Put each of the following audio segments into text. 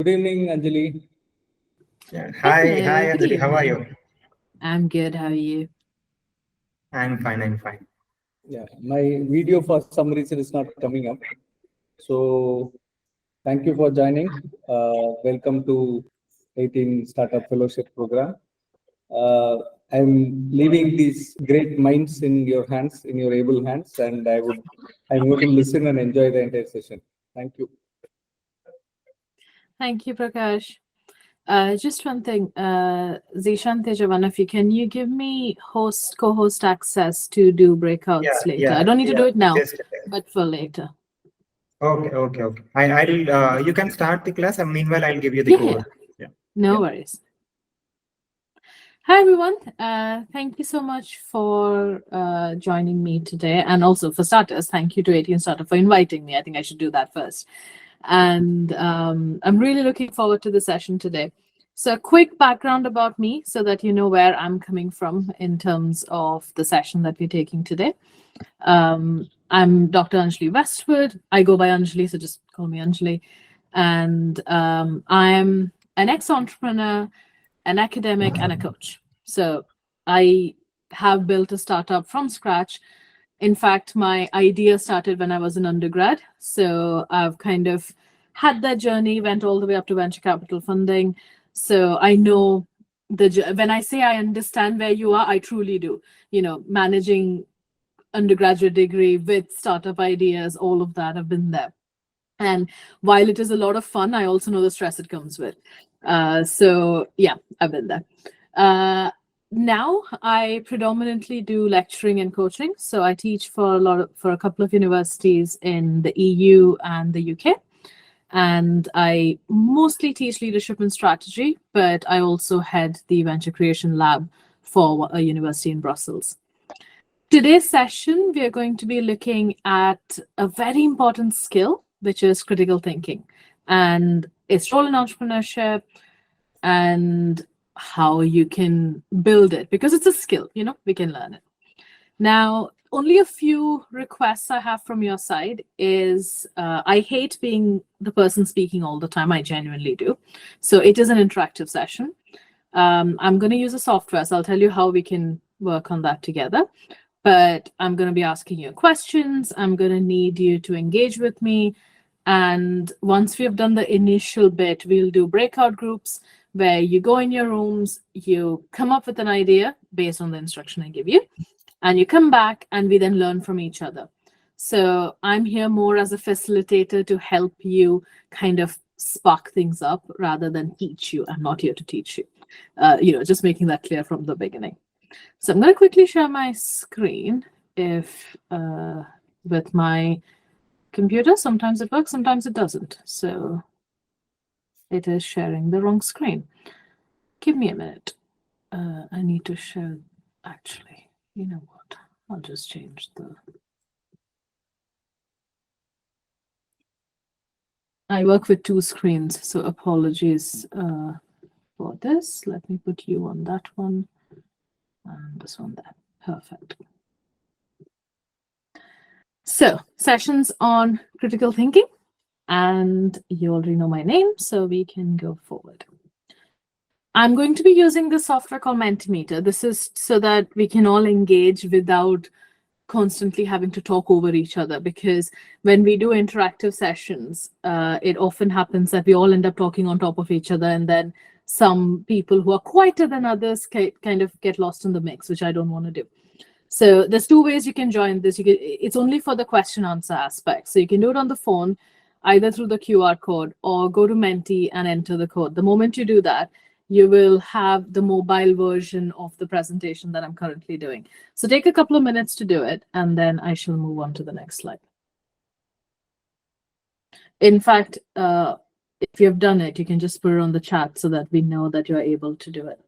evening, Anjali. Yeah. Hi, Hello, good Anjali. How are evening. you? I'm good. How are you? I'm fine. I'm fine. Yeah, my video for some reason is not coming up. So thank you for joining. Welcome to 18 Startup Fellowship Program. Uh, I'm leaving these great minds in your hands, in your able hands, and I'm going to listen and enjoy the entire session. Thank you. Thank you, Prakash. Just one thing, Zishan Teja, one of you, can you give me co-host access to do breakouts later? I don't need to do it now, Just but for later. okay. I'll you can start the class, and meanwhile I'll give you the Yeah, code. Yeah. no worries. Hi, everyone. Thank you so much for joining me today. And also, for starters, thank you to 18 Startup for inviting me. I think I should do that first. And I'm really looking forward to the session today. So a quick background about me so that you know where I'm coming from in terms of the session that we're taking today. I'm Dr. Anjali Westwood. I go by Anjali, so just call me Anjali. And I'm an ex-entrepreneur, an academic, and a coach. So I have built a startup from scratch. In fact, my idea started when I was an undergrad. So I've kind of had that journey, went all the way up to venture capital funding. So I know when I say I understand where you are, I truly do. You know, managing undergraduate degree with startup ideas, all of that, I've been there. And while it is a lot of fun, I also know the stress it comes with. So yeah, I've been there. Now I predominantly do lecturing and coaching. So I teach for a couple of universities in the EU and the UK. And I mostly teach leadership and strategy, but I also head the venture creation lab for a university in Brussels. Today's session, we are going to be looking at a very important skill, which is critical thinking and its role in entrepreneurship and how you can build it, because it's a skill, we can learn it. Now, only a few requests I have from your side is I hate being the person speaking all the time. I genuinely do. So it is an interactive session. I'm going to use a software, so I'll tell you how we can work on that together. But I'm going to be asking you questions. I'm going to need you to engage with me. And once we have done the initial bit, we'll do breakout groups where you go in your rooms, you come up with an idea based on the instruction I give you, and you come back and we then learn from each other. So I'm here more as a facilitator to help you kind of spark things up rather than teach you. I'm not here to teach you. Just making that clear from the beginning. So I'm going to quickly share my screen with my computer. Sometimes it works, sometimes it doesn't. So it is sharing the wrong screen. Give me a minute. I need to share, actually, you know what? I'll just change the... I work with two screens, so apologies for this. Let me put you on that one and this one there. Perfect. So sessions on critical thinking, and you already know my name, so we can go forward. I'm going to be using this software called Mentimeter. This is so that we can all engage without constantly having to talk over each other, because when we do interactive sessions, it often happens that we all end up talking on top of each other, and then some people who are quieter than others kind of get lost in the mix, which I don't want to do. So there's two ways you can join this. It's only for the question answer aspect. So you can do it on the phone, either through the QR code, or go to Menti and enter the code. The moment you do that, you will have the mobile version of the presentation that I'm currently doing. So take a couple of minutes to do it, and then I shall move on to the next slide. In fact, if you've done it, you can just put it on the chat so that we know that you're able to do it.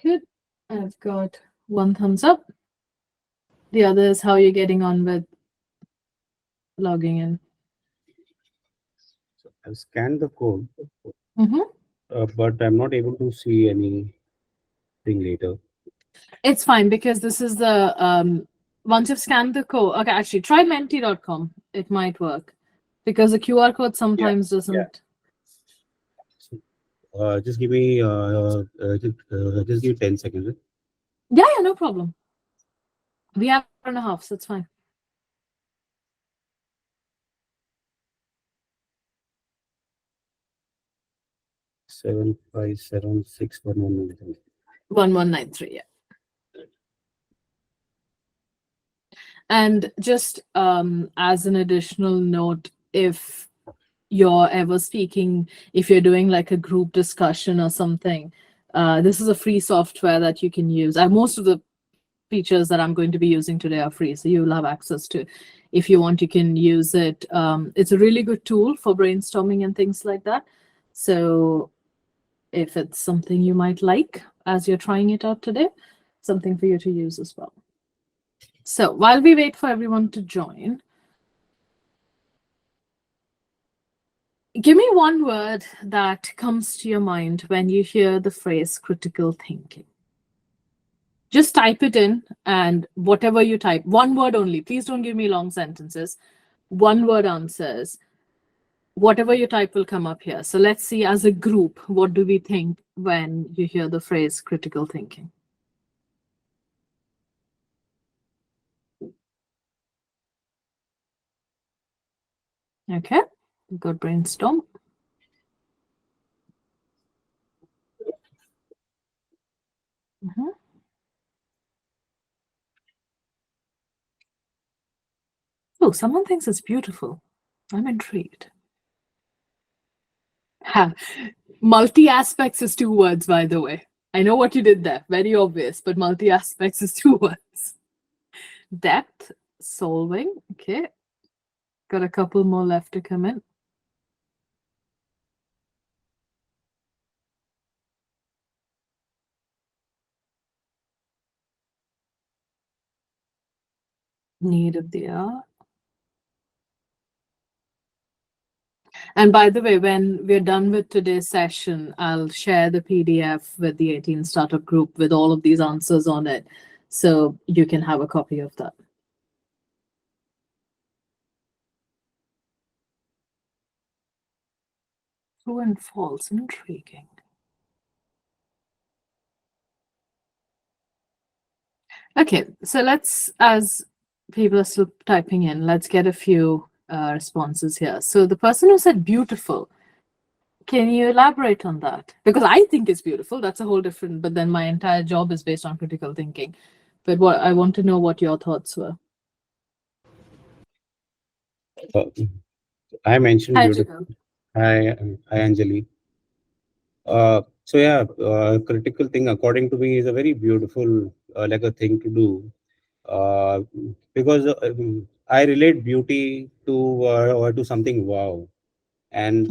Good. I've got one thumbs up. The other is how you're getting on with logging in. So I've scanned the code. Mm-hmm. but I'm not able to see anything later. It's fine because this is the once you've scanned the code. Okay, actually try menti.com. It might work because the QR code Yeah, sometimes yeah. doesn't. So, just give me just give 10 seconds. Yeah, no problem. We have 1.5, so it's fine. 7576119. 1193. Yeah. And just as an additional note, if you're ever speaking, if you're doing like a group discussion or something, this is a free software that you can use. Most of the features that I'm going to be using today are free, so you'll have access to. If you want, you can use it. It's a really good tool for brainstorming and things like that. So if it's something you might like as you're trying it out today, something for you to use as well. So while we wait for everyone to join, give me one word that comes to your mind when you hear the phrase critical thinking. Just type it in, and whatever you type, one word only. Please don't give me long sentences. One word answers. Whatever you type will come up here. So let's see, as a group, what do we think when you hear the phrase critical thinking? Okay, good brainstorm. Oh, someone thinks it's beautiful. I'm intrigued. Multi-aspects is 2 words, by the way. I know what you did there. Very obvious, but multi-aspects is 2 words. Depth, solving. Okay. Got a couple more left to come in. Need of the hour. And by the way, when we're done with today's session, I'll share the PDF with the 18 startup group with all of these answers on it. So you can have a copy of that. True and false, intriguing. Okay, so let's, as people are still typing in, let's get a few responses here. So the person who said beautiful, can you elaborate on that? Because I think it's beautiful. That's a whole different, but then my entire job is based on critical thinking. But what I want to know what your thoughts were. I mentioned Hi, beautiful. Jigal. Hi, Anjali. So yeah, critical thing according to me is a very beautiful like a thing to do, uh, because I relate beauty to something wow, and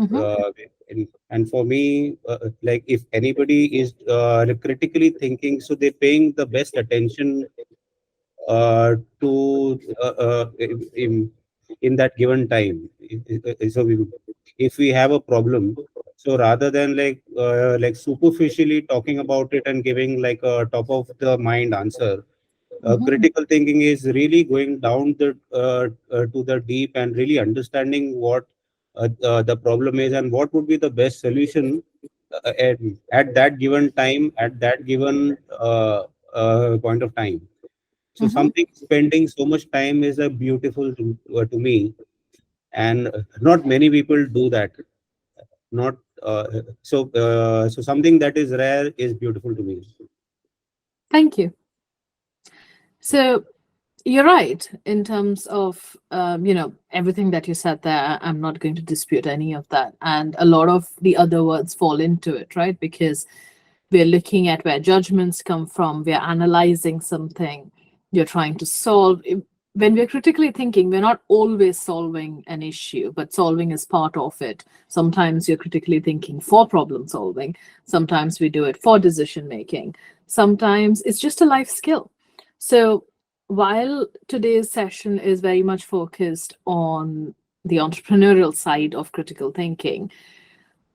and for me, like if anybody is critically thinking, so they're paying the best attention to in that given time. So if we have a problem, so rather than like superficially talking about it and giving like a top of the mind answer, critical thinking is really going down to the deep and really understanding what the problem is and what would be the best solution at that given time, at that given point of time. So something spending so much time is a beautiful to me, and not many people do that. Not so something that is rare is beautiful to me. Thank you. So you're right in terms of everything that you said there. I'm not going to dispute any of that, and a lot of the other words fall into it, right? Because we're looking at where judgments come from. We're analyzing something. You're trying to solve. When we're critically thinking, we're not always solving an issue, but solving is part of it. Sometimes you're critically thinking for problem solving. Sometimes we do it for decision making. Sometimes it's just a life skill. So while today's session is very much focused on the entrepreneurial side of critical thinking,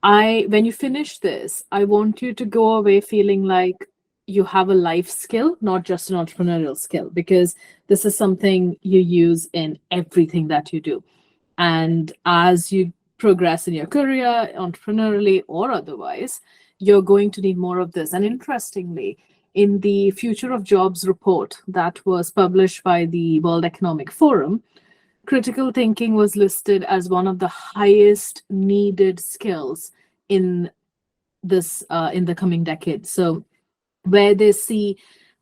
when you finish this, I want you to go away feeling like you have a life skill, not just an entrepreneurial skill, because this is something you use in everything that you do. And as you progress in your career, entrepreneurially or otherwise, you're going to need more of this. And interestingly, in the Future of Jobs report that was published by the World Economic Forum, critical thinking was listed as one of the highest needed skills in in the coming decade. So where they see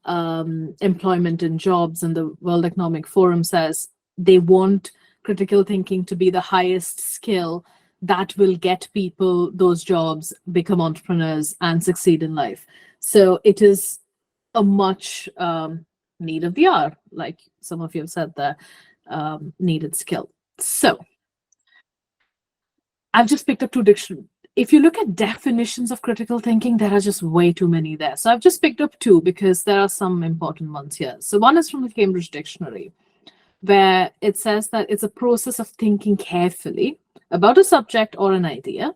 employment and jobs, and the World Economic Forum says they want critical thinking to be the highest skill that will get people those jobs, become entrepreneurs, and succeed in life. So it is a much need of the hour, like some of you have said, the needed skill. So I've just picked up two dictionaries. If you look at definitions of critical thinking, there are just way too many there. So I've just picked up two because there are some important ones here. So one is from the Cambridge Dictionary, where it says that it's a process of thinking carefully about a subject or an idea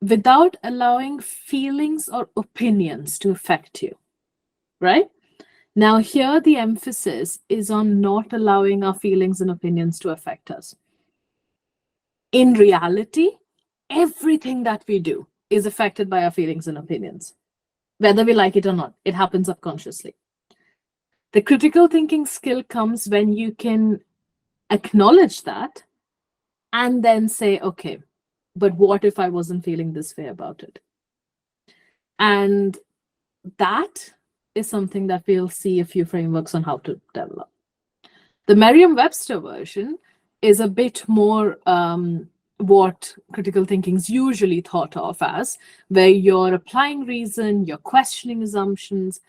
without allowing feelings or opinions to affect you, right? Now, here the emphasis is on not allowing our feelings and opinions to affect us. In reality, everything that we do is affected by our feelings and opinions, whether we like it or not. It happens subconsciously. The critical thinking skill comes when you can acknowledge that and then say, okay, but what if I wasn't feeling this way about it? And that is something that we'll see a few frameworks on how to develop. The Merriam-Webster version is a bit more what critical thinking is usually thought of as, where you're applying reason, you're questioning assumptions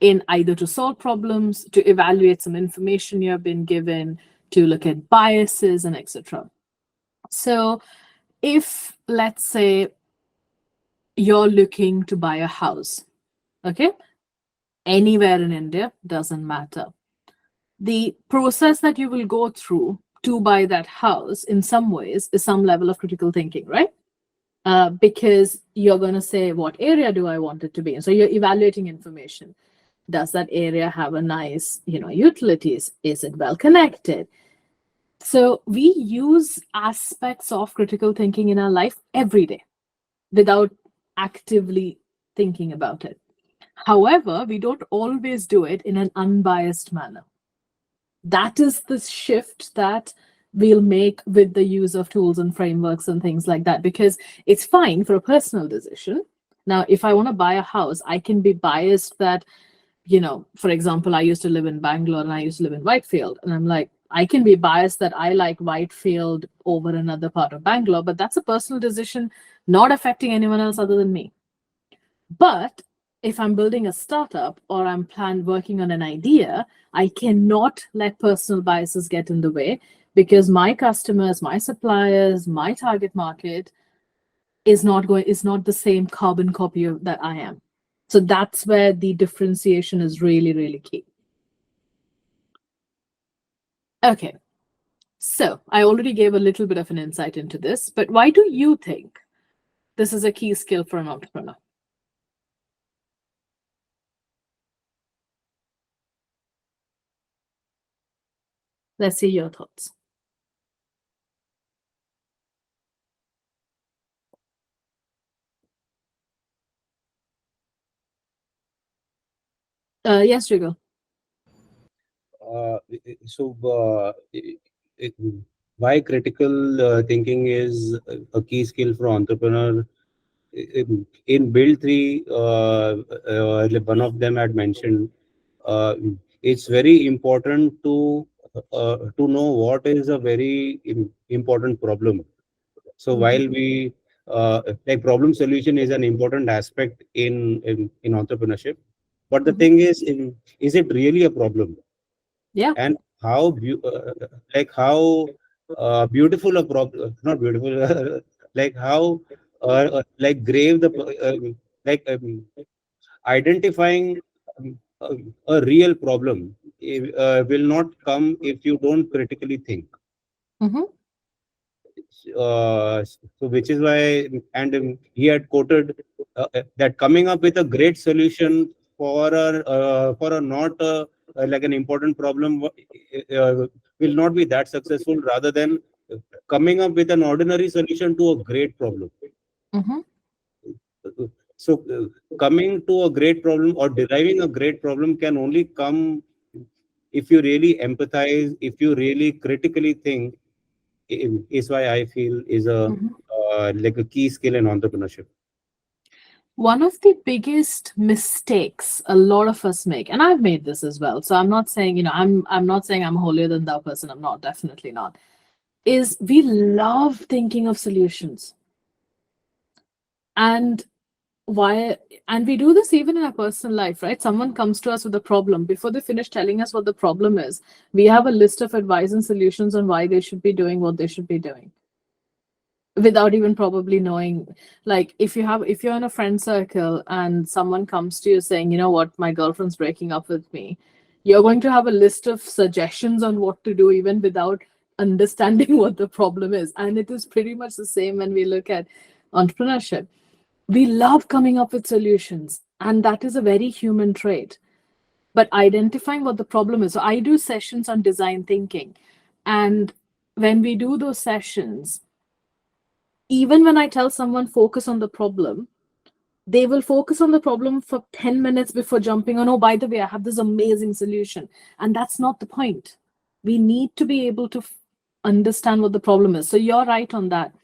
in either to solve problems, to evaluate some information you have been given, to look at biases, and etc. So if, let's say, you're looking to buy a house, okay, anywhere in India, doesn't matter. The process that you will go through to buy that house in some ways is some level of critical thinking, right? Because you're going to say, what area do I want it to be in? So you're evaluating information. Does that area have a nice, utilities? Is it well connected? So we use aspects of critical thinking in our life every day without actively thinking about it. However, we don't always do it in an unbiased manner. That is the shift that we'll make with the use of tools and frameworks and things like that, because it's fine for a personal decision. Now, if I want to buy a house, I can be biased that, for example, I used to live in Bangalore and I used to live in Whitefield. And I'm like, I can be biased that I like Whitefield over another part of Bangalore, but that's a personal decision, not affecting anyone else other than me. But if I'm building a startup or I'm working on an idea, I cannot let personal biases get in the way, because my customers, my suppliers, my target market is not the same carbon copy that I am. So that's where the differentiation is really, really key. Okay, so I already gave a little bit of an insight into this, but why do you think this is a key skill for an entrepreneur? Let's see your thoughts. Yes, Jigal. Why critical thinking is a key skill for entrepreneur? In Build 3, one of them had mentioned it's very important to know what is a very important problem. So while we like problem solution is an important aspect in entrepreneurship, but the thing is it really a problem? Yeah. And how how beautiful a problem, not beautiful, like how grave the like identifying a real problem will not come if you don't critically think. Mm-hmm. So which is why, and he had quoted that coming up with a great solution for a not like an important problem will not be that successful, rather than coming up with an ordinary solution to a great problem. Mhm. So coming to a great problem or deriving a great problem can only come if you really empathize, if you really critically think. Is why I feel is a Mhm. like a key skill in entrepreneurship. One of the biggest mistakes a lot of us make, and I've made this as well. So I'm not saying, I'm not saying I'm holier than thou person. I'm not, definitely not. Is we love thinking of solutions. And why, and we do this even in our personal life, right? Someone comes to us with a problem. Before they finish telling us what the problem is, we have a list of advice and solutions on why they should be doing what they should be doing, without even probably knowing. Like if you're in a friend circle and someone comes to you saying, you know what, my girlfriend's breaking up with me, you're going to have a list of suggestions on what to do even without understanding what the problem is. And it is pretty much the same when we look at entrepreneurship. We love coming up with solutions, and that is a very human trait. But identifying what the problem is. So I do sessions on design thinking, and when we do those sessions, even when I tell someone focus on the problem, they will focus on the problem for 10 minutes before jumping on, oh, by the way, I have this amazing solution. And that's not the point. We need to be able to understand what the problem is. So you're right on that.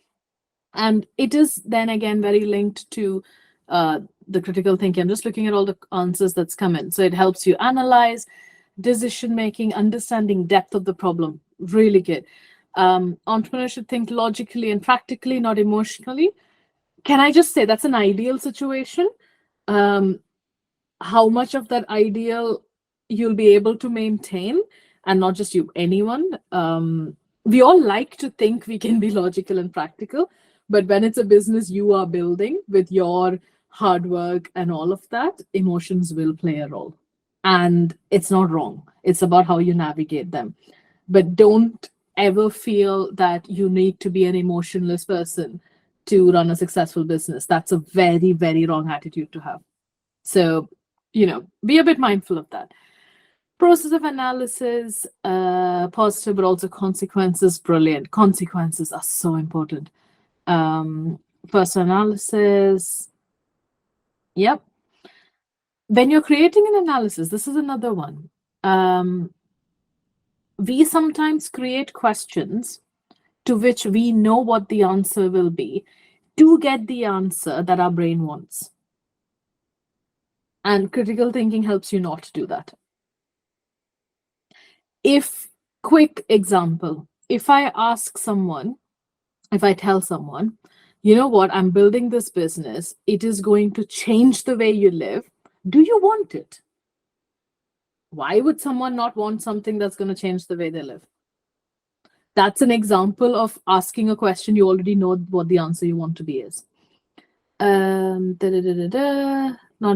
And it is then again very linked to the critical thinking. I'm just looking at all the answers that's come in. So it helps you analyze, decision making, understanding depth of the problem. Really good. Entrepreneurs should think logically and practically, not emotionally. Can I just say that's an ideal situation? Um, how much of that ideal you'll be able to maintain, and not just you, anyone. We all like to think we can be logical and practical, but when it's a business you are building with your hard work and all of that, emotions will play a role. And it's not wrong. It's about how you navigate them. But don't ever feel that you need to be an emotionless person to run a successful business. That's a very, very wrong attitude to have. So, be a bit mindful of that. Process of analysis, positive, but also consequences, brilliant. Consequences are so important. First analysis. Yep. When you're creating an analysis, this is another one. We sometimes create questions to which we know what the answer will be to get the answer that our brain wants. And critical thinking helps you not do that. Quick example, if I tell someone, you know what, I'm building this business, it is going to change the way you live. Do you want it? Why would someone not want something that's going to change the way they live? That's an example of asking a question you already know what the answer you want to be is. Not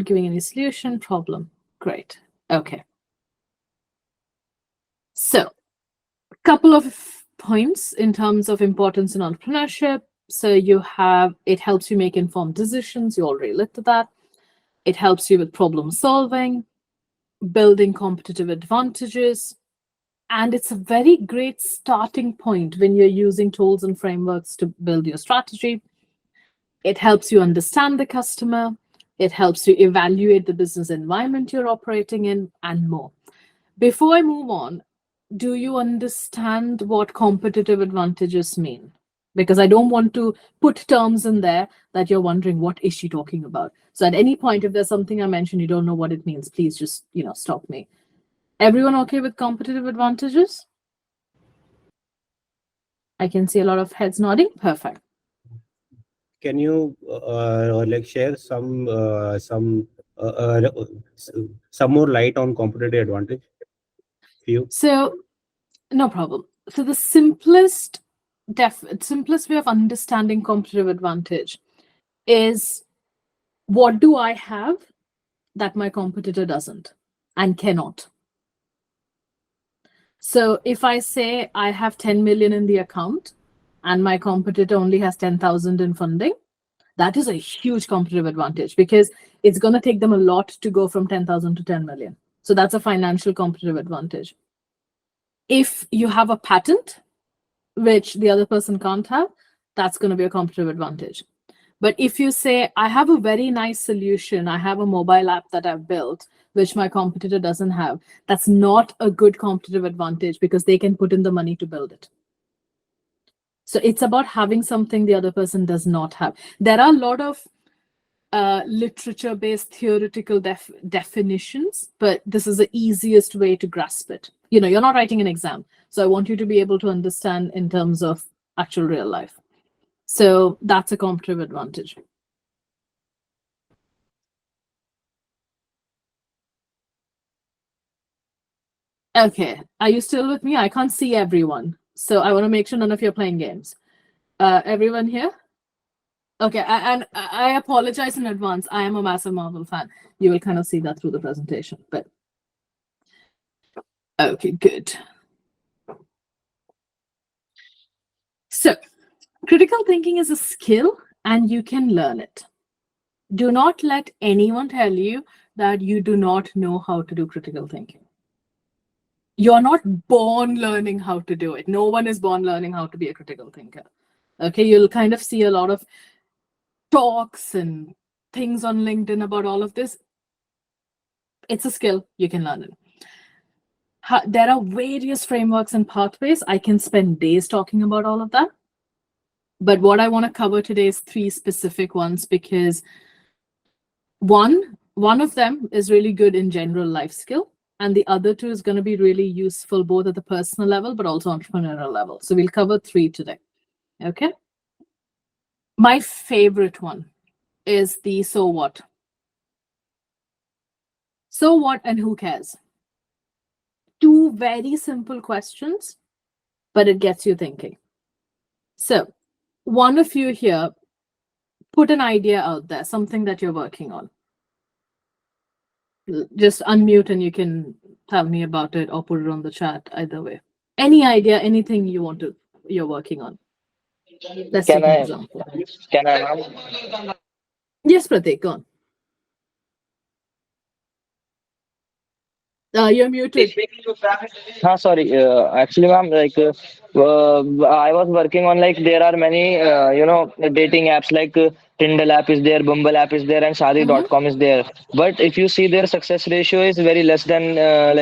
giving any solution, problem. Great. Okay. So, a couple of points in terms of importance in entrepreneurship. So it helps you make informed decisions. You already looked at that. It helps you with problem solving, building competitive advantages. And it's a very great starting point when you're using tools and frameworks to build your strategy. It helps you understand the customer. It helps you evaluate the business environment you're operating in, and more. Before I move on, do you understand what competitive advantages mean? Because I don't want to put terms in there that you're wondering, what is she talking about? So at any point, if there's something I mentioned, you don't know what it means, please just, stop me. Everyone okay with competitive advantages? I can see a lot of heads nodding. Perfect. Can you like share some more light on competitive advantage? Few. So no problem. So the simplest way of understanding competitive advantage is, what do I have that my competitor doesn't and cannot? So if I say I have 10 million in the account, and my competitor only has 10,000 in funding, that is a huge competitive advantage because it's going to take them a lot to go from 10,000 to 10 million. So that's a financial competitive advantage. If you have a patent, which the other person can't have, that's going to be a competitive advantage. But if you say, I have a very nice solution, I have a mobile app that I've built, which my competitor doesn't have, that's not a good competitive advantage because they can put in the money to build it. So it's about having something the other person does not have. There are a lot of literature-based theoretical definitions, but this is the easiest way to grasp it. You're not writing an exam, so I want you to be able to understand in terms of actual real life. So that's a competitive advantage. Okay, are you still with me? I can't see everyone, so I want to make sure none of you are playing games. Everyone here? Okay, and I apologize in advance. I am a massive Marvel fan. You will kind of see that through the presentation, but okay, good. So, critical thinking is a skill and you can learn it. Do not let anyone tell you that you do not know how to do critical thinking. You're not born learning how to do it. No one is born learning how to be a critical thinker. Okay, you'll kind of see a lot of talks and things on LinkedIn about all of this. It's a skill, you can learn it. There are various frameworks and pathways. I can spend days talking about all of that. But what I want to cover today is 3 specific ones because one of them is really good in general life skill, and the other 2 is going to be really useful both at the personal level but also entrepreneurial level. So we'll cover 3 today. Okay. My favorite one is the so what. So what and who cares? 2 very simple questions, but it gets you thinking. So one of you here, put an idea out there, something that you're working on. Just unmute and you can tell me about it or put it on the chat, either way. Any idea, anything you're working on. Let's take an example. Can I? Yes, Pratik, go on. You're muted. Sorry. Actually, ma'am, I was working on there are many dating apps like Tinder app is there, Bumble app is there, and Shadi.com is there. But if you see their success ratio is very less than their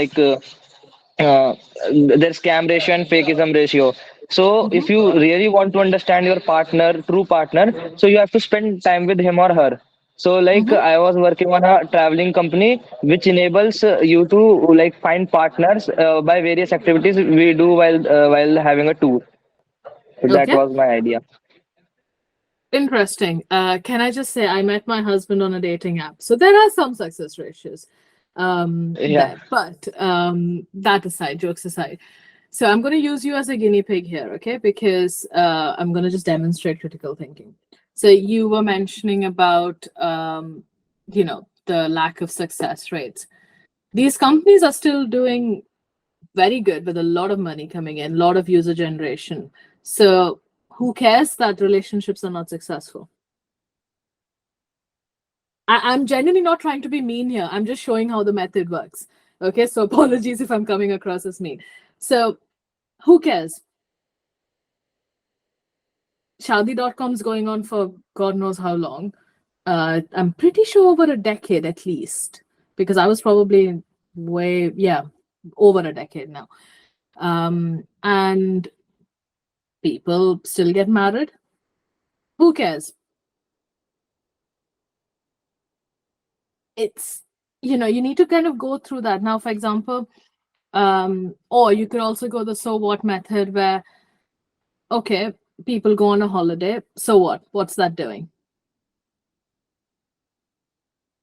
scam ratio and fakeism ratio. So if you really want to understand your partner, true partner, so you have to spend time with him or her. So I was working on a traveling company which enables you to find partners by various activities we do while having a tour. That Okay. was my idea. Interesting. Can I just say I met my husband on a dating app, so there are some success ratios there. But that aside, jokes aside, so I'm going to use you as a guinea pig here, okay? Because I'm going to just demonstrate critical thinking. So you were mentioning about the lack of success rates. These companies are still doing very good with a lot of money coming in, a lot of user generation. So who cares that relationships are not successful? I'm genuinely not trying to be mean here. I'm just showing how the method works. Okay, so apologies if I'm coming across as mean. So who cares? Shadi.com is going on for God knows how long. I'm pretty sure over a decade at least, because I was probably over a decade now. And people still get married. Who cares? It's, you need to kind of go through that. Now, for example, or you could also go the so what method where, okay, people go on a holiday. So what? What's that doing?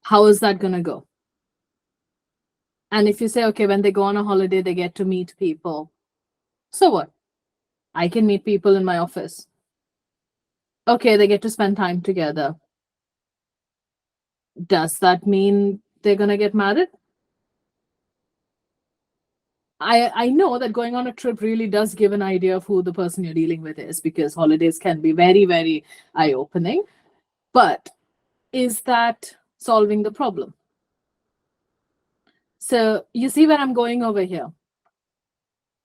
How is that going to go? And if you say, okay, when they go on a holiday, they get to meet people. So what? I can meet people in my office. Okay, they get to spend time together. Does that mean they're going to get married? I know that going on a trip really does give an idea of who the person you're dealing with is, because holidays can be very, very eye-opening. But is that solving the problem? So you see where I'm going over here.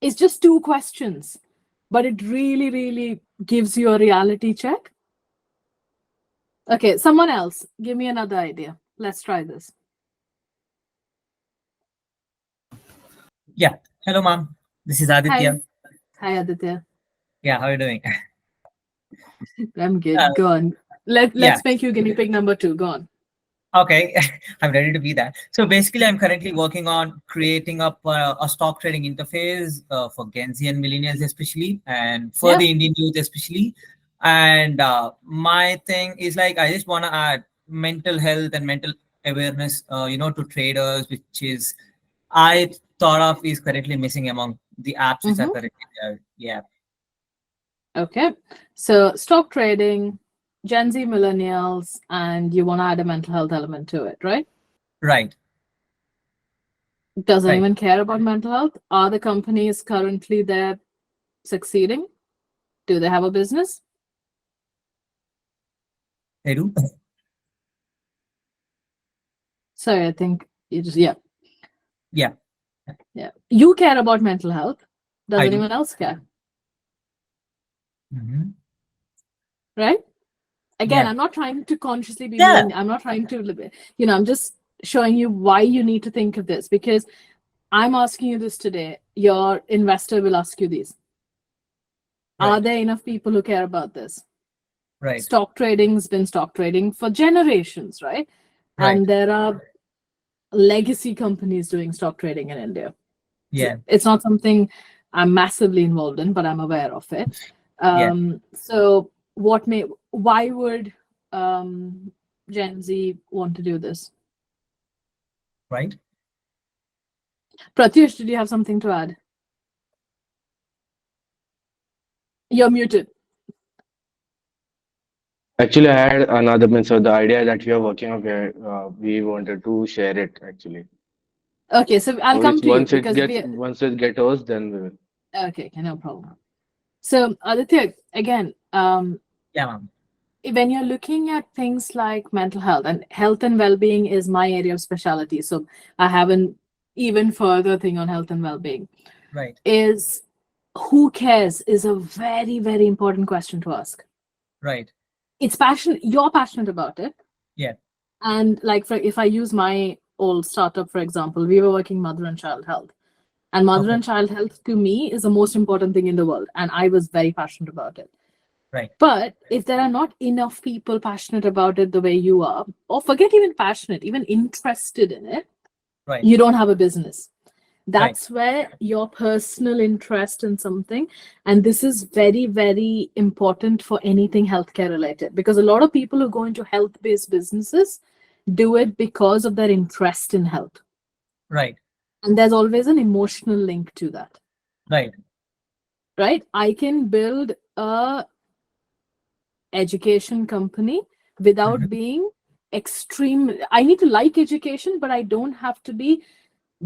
It's just 2 questions, but it really, really gives you a reality check. Okay, someone else, give me another idea. Let's try this. Yeah. Hello, ma'am. This is Aditya. Hi, Aditya. Yeah, how are you doing? I'm good. Uh, Go on. Let's yeah. make you guinea pig number 2. Go on. Okay, I'm ready to be that. So basically, I'm currently working on creating up a stock trading interface for Gen Z and millennials especially, and for Yeah. the Indian youth especially. And my thing is like I just want to add mental health and mental awareness, to traders, which is I thought of is currently missing among the apps which are currently there. Yeah. Okay. So stock trading, Gen Z millennials, and you want to add a mental health element to it, right? Right. Does Right. anyone care about mental health? Are the companies currently there succeeding? Do they have a business? They do. Sorry, I think you just, yeah. Yeah. Yeah. You care about mental health. Does I do. anyone else care? Mhm. Right? Again, Yeah. I'm not trying to consciously be Yeah. mean. I'm not trying to, I'm just showing you why you need to think of this, because I'm asking you this today. Your investor will ask you these. Are Right. there enough people who care about this? Right. Stock trading's been stock trading for generations, right? Right. And there are legacy companies doing stock trading in India. Yeah. It's not something I'm massively involved in, but I'm aware of it. So why would Gen Z want to do this? Right. Pratyush, did you have something to add? You're muted. Actually, I had another, so the idea that we are working on, we wanted to share it actually. Okay, so I'll come to you because Once it gets us, then we will. okay, no problem. So Aditya, again, Yeah, ma'am. when you're looking at things like mental health and well-being is my area of specialty, so I have an even further thing on health and well-being. Right. Is who cares is a very, very important question to ask. Right. It's passion. You're passionate about it. Yeah. And like, if I use my old startup, for example, we were working mother and child health. And mother Okay. and child health to me is the most important thing in the world. And I was very passionate about it. Right. But if there are not enough people passionate about it the way you are, or forget even passionate, even interested in it, Right. you don't have a business. That's where your personal interest in something, and this is very, very important for anything healthcare related, because a lot of people who go into health-based businesses do it because of their interest in health. Right. And there's always an emotional link to that. Right. Right? I can build a education company without being extreme. I need to like education, but I don't have to be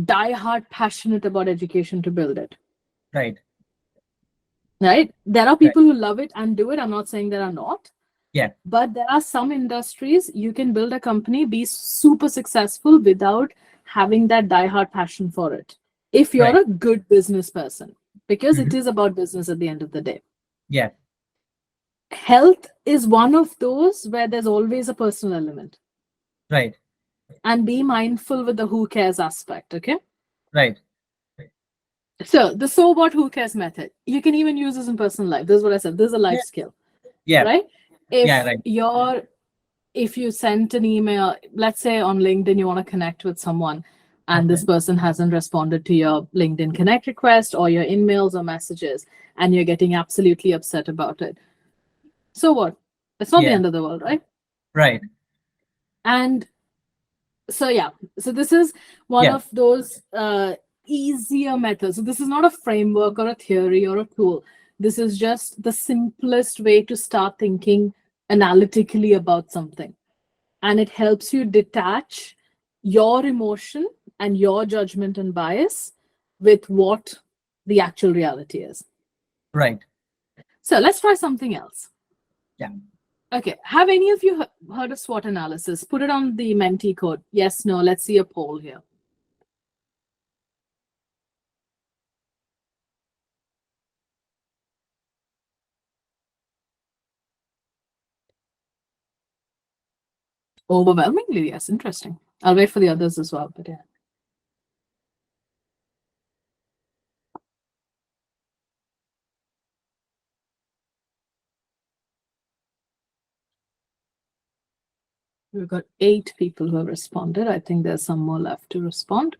die-hard passionate about education to build it. Right. Right? There are people who love it and do it. I'm not saying there are not. Yeah. But there are some industries you can build a company, be super successful without having that die-hard passion for it. If you're a good business person, because it is about business at the end of the day. Yeah. Health is one of those where there's always a personal element. Right. And be mindful with the who cares aspect, okay? Right. So the so what who cares method, you can even use this in personal life. This is what I said. This is a life skill. Yeah. Right? If right. if you sent an email, let's say on LinkedIn, you want to connect with someone and this person hasn't responded to your LinkedIn connect request or your emails or messages, and you're getting absolutely upset about it. So what? It's not the end of the world, right? Right. And so, yeah, so this is one of those easier methods. So this is not a framework or a theory or a tool. This is just the simplest way to start thinking analytically about something. And it helps you detach your emotion and your judgment and bias with what the actual reality is. Right. So let's try something else. Yeah. Okay. Have any of you heard of SWOT analysis? Put it on the Menti code. Yes, no. Let's see a poll here. Overwhelmingly, yes. Interesting. I'll wait for the others as well, but yeah. We've got 8 people who have responded. I think there's some more left to respond.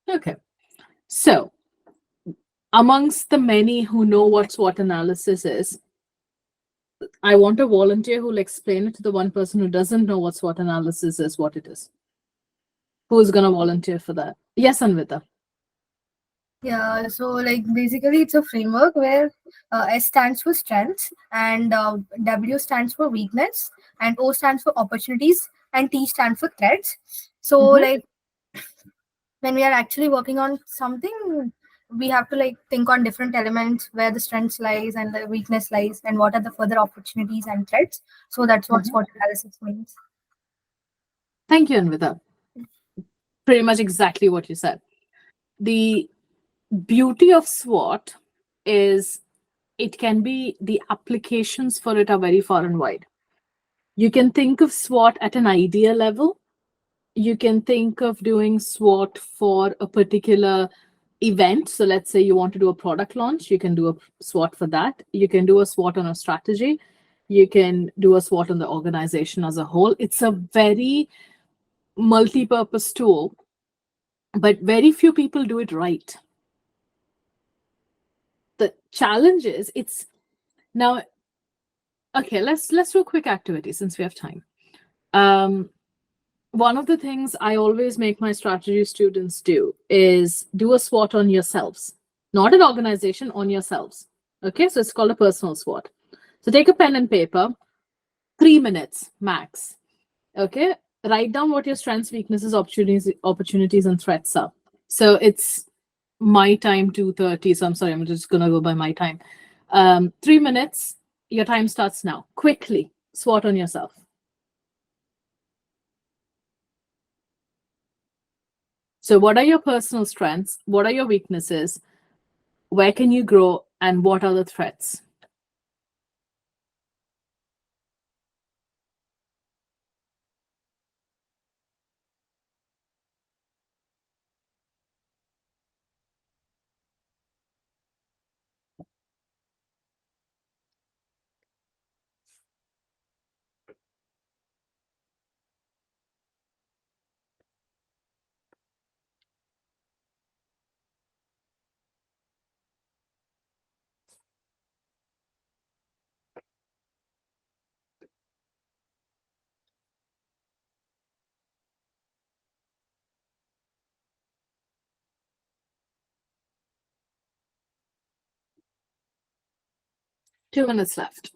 Okay. So amongst the many who know what SWOT analysis is, I want a volunteer who will explain it to the one person who doesn't know what SWOT analysis is, what it is. Who's going to volunteer for that? Yes, Anvita. Yeah, so like basically it's a framework where S stands for strengths and W stands for weakness and O stands for opportunities and T stands for threats. So like when we are actually working on something, we have to like think on different elements where the strengths lies and the weakness lies and what are the further opportunities and threats. So that's what SWOT analysis means. Thank you, Anvita. Pretty much exactly what you said. The beauty of SWOT is it can be, the applications for it are very far and wide. You can think of SWOT at an idea level. You can think of doing SWOT for a particular event. So let's say you want to do a product launch, you can do a SWOT for that. You can do a SWOT on a strategy. You can do a SWOT on the organization as a whole. It's a very multi-purpose tool, but very few people do it right. The challenge is it's now, okay, let's do a quick activity since we have time. One of the things I always make my strategy students do is do a SWOT on yourselves, not an organization, on yourselves. Okay, so it's called a personal SWOT. So take a pen and paper, 3 minutes max. Okay, write down what your strengths, weaknesses, opportunities, and threats are. So it's my time 2:30. So I'm sorry, I'm just gonna go by my time. 3 minutes. Your time starts now. Quickly, SWOT on yourself. So what are your personal strengths? What are your weaknesses? Where can you grow? And what are the threats? Two minutes left.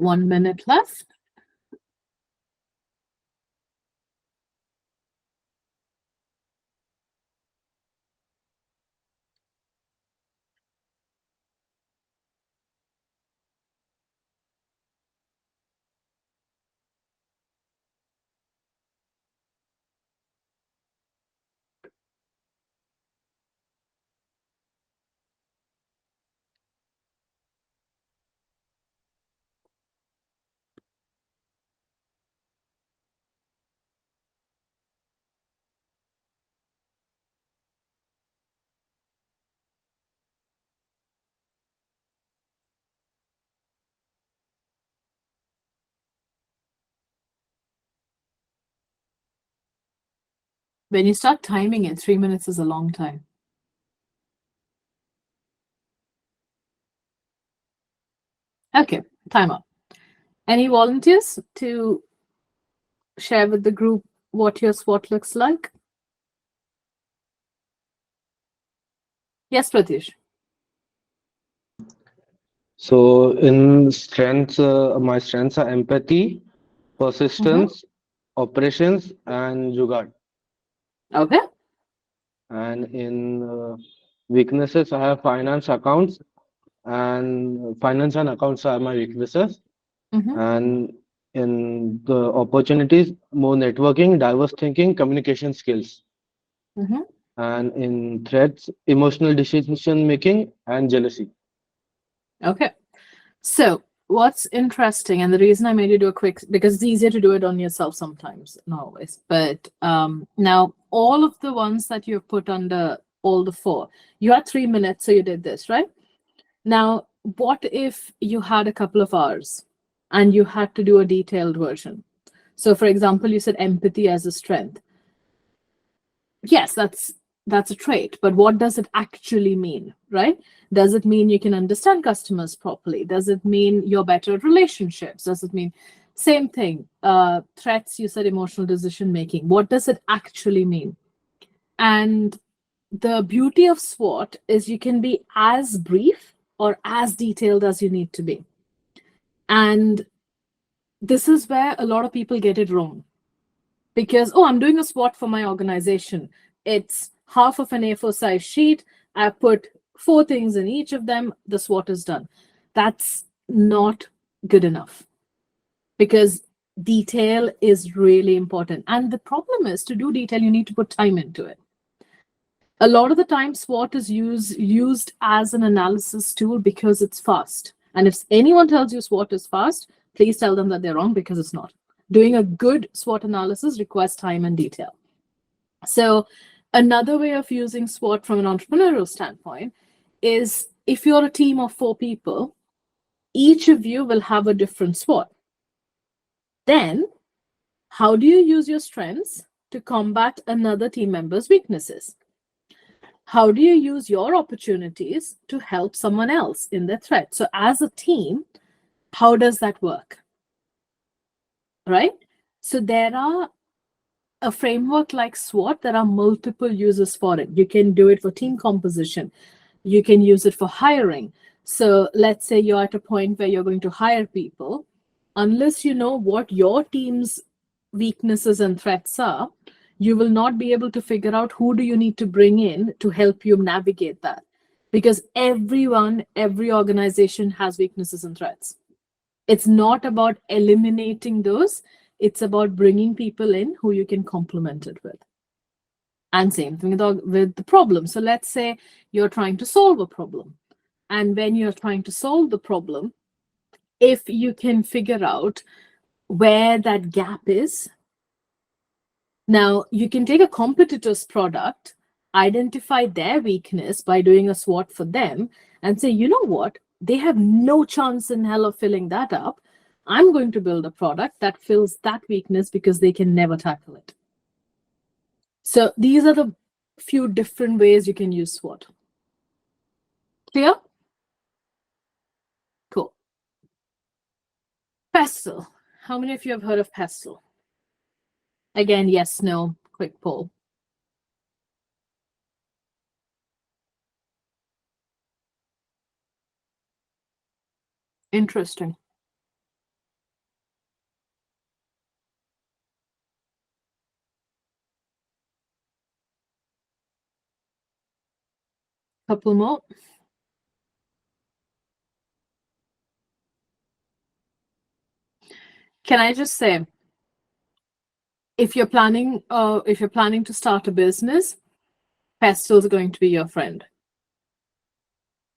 One minute left. When you start timing it, 3 minutes is a long time. Okay, time up. Any volunteers to share with the group what your SWOT looks like? Yes, Pratish. So in strengths, my strengths are empathy, persistence, operations, and jugaad. Okay. And in weaknesses, I have finance, accounts, and finance and accounts are my weaknesses. Mhm. And in the opportunities, more networking, diverse thinking, communication skills. Mhm. And in threats, emotional decision making and jealousy. Okay. So what's interesting, and the reason I made you do a quick, because it's easier to do it on yourself sometimes, not always. But now all of the ones that you've put under all the 4, you had 3 minutes, so you did this, right? Now, what if you had a couple of hours and you had to do a detailed version? So, for example, you said empathy as a strength. Yes, that's a trait, but what does it actually mean, right? Does it mean you can understand customers properly? Does it mean you're better at relationships? Does it mean same thing? Threats, you said emotional decision making. What does it actually mean? And the beauty of SWOT is you can be as brief or as detailed as you need to be. And this is where a lot of people get it wrong. Because, oh, I'm doing a SWOT for my organization. It's half of an A4 size sheet. I put 4 things in each of them. The SWOT is done. That's not good enough, because detail is really important. And the problem is, to do detail, you need to put time into it. A lot of the time, SWOT is used as an analysis tool because it's fast. And if anyone tells you SWOT is fast, please tell them that they're wrong, because it's not. Doing a good SWOT analysis requires time and detail. So another way of using SWOT from an entrepreneurial standpoint is, if you're a team of 4 people, each of you will have a different SWOT. Then, how do you use your strengths to combat another team member's weaknesses? How do you use your opportunities to help someone else in their threat? So as a team, how does that work? Right? So there are a framework like SWOT, there are multiple uses for it. You can do it for team composition. You can use it for hiring. So let's say you're at a point where you're going to hire people. Unless you know what your team's weaknesses and threats are, you will not be able to figure out who do you need to bring in to help you navigate that. Because every organization has weaknesses and threats. It's not about eliminating those. It's about bringing people in who you can complement it with. And same thing with the problem. So let's say you're trying to solve a problem. And when you're trying to solve the problem, if you can figure out where that gap is, now you can take a competitor's product, identify their weakness by doing a SWOT for them, and say, you know what? They have no chance in hell of filling that up. I'm going to build a product that fills that weakness because they can never tackle it. So these are the few different ways you can use SWOT. Clear? Cool. PESTLE. How many of you have heard of PESTLE? Again, yes, no, quick poll. Interesting. Couple more. Can I just say, if you're planning to start a business, PESTLE is going to be your friend.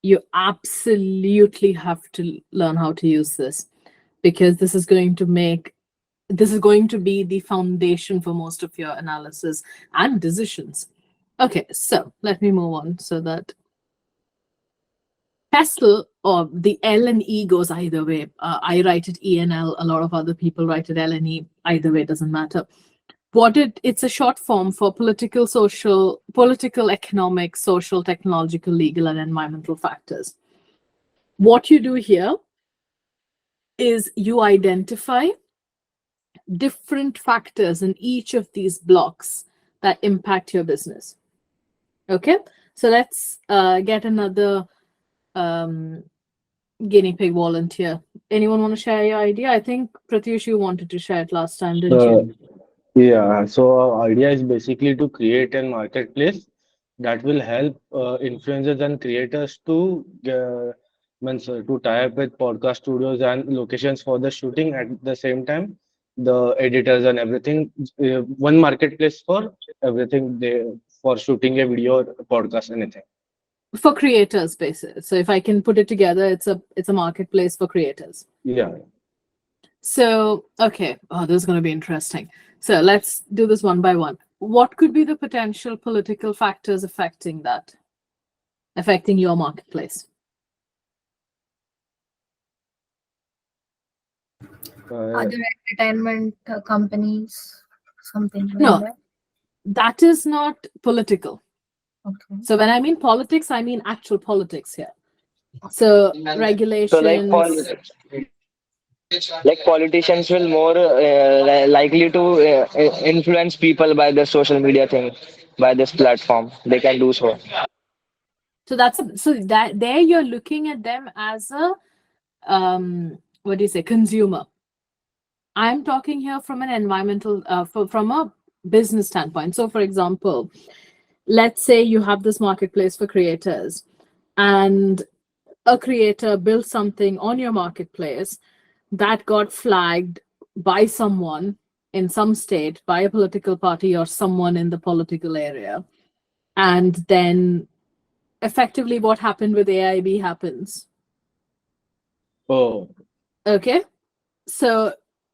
You absolutely have to learn how to use this, because this is going to be the foundation for most of your analysis and decisions. Okay, so let me move on so that PESTLE, or the L and E, goes either way. I write it E and L. A lot of other people write it L and E. Either way, doesn't matter. it's a short form for political, economic, social, technological, legal, and environmental factors. What you do here is you identify different factors in each of these blocks that impact your business. Okay, so let's get another guinea pig volunteer. Anyone want to share your idea? I think Pratyush, you wanted to share it last time, didn't you? Yeah, so our idea is basically to create a marketplace that will help influencers and creators to tie up with podcast studios and locations for the shooting at the same time, the editors and everything. One marketplace for everything for shooting a video, or a podcast, anything. For creators, basically. So if I can put it together, it's a marketplace for creators. Yeah. So, okay. Oh, this is going to be interesting. So let's do this one by one. What could be the potential political factors affecting your marketplace? Other entertainment companies, something like No. that. That is not political. Okay. So when I mean politics, I mean actual politics here. So regulations. So like politicians will more likely to influence people by the social media thing, by this platform. They can do so. So that there you're looking at them as a what do you say, consumer. I'm talking here from an environmental, from a business standpoint. So for example, let's say you have this marketplace for creators, and a creator built something on your marketplace that got flagged by someone in some state, by a political party or someone in the political area. And then effectively what happened with AIB happens. Oh, Okay. So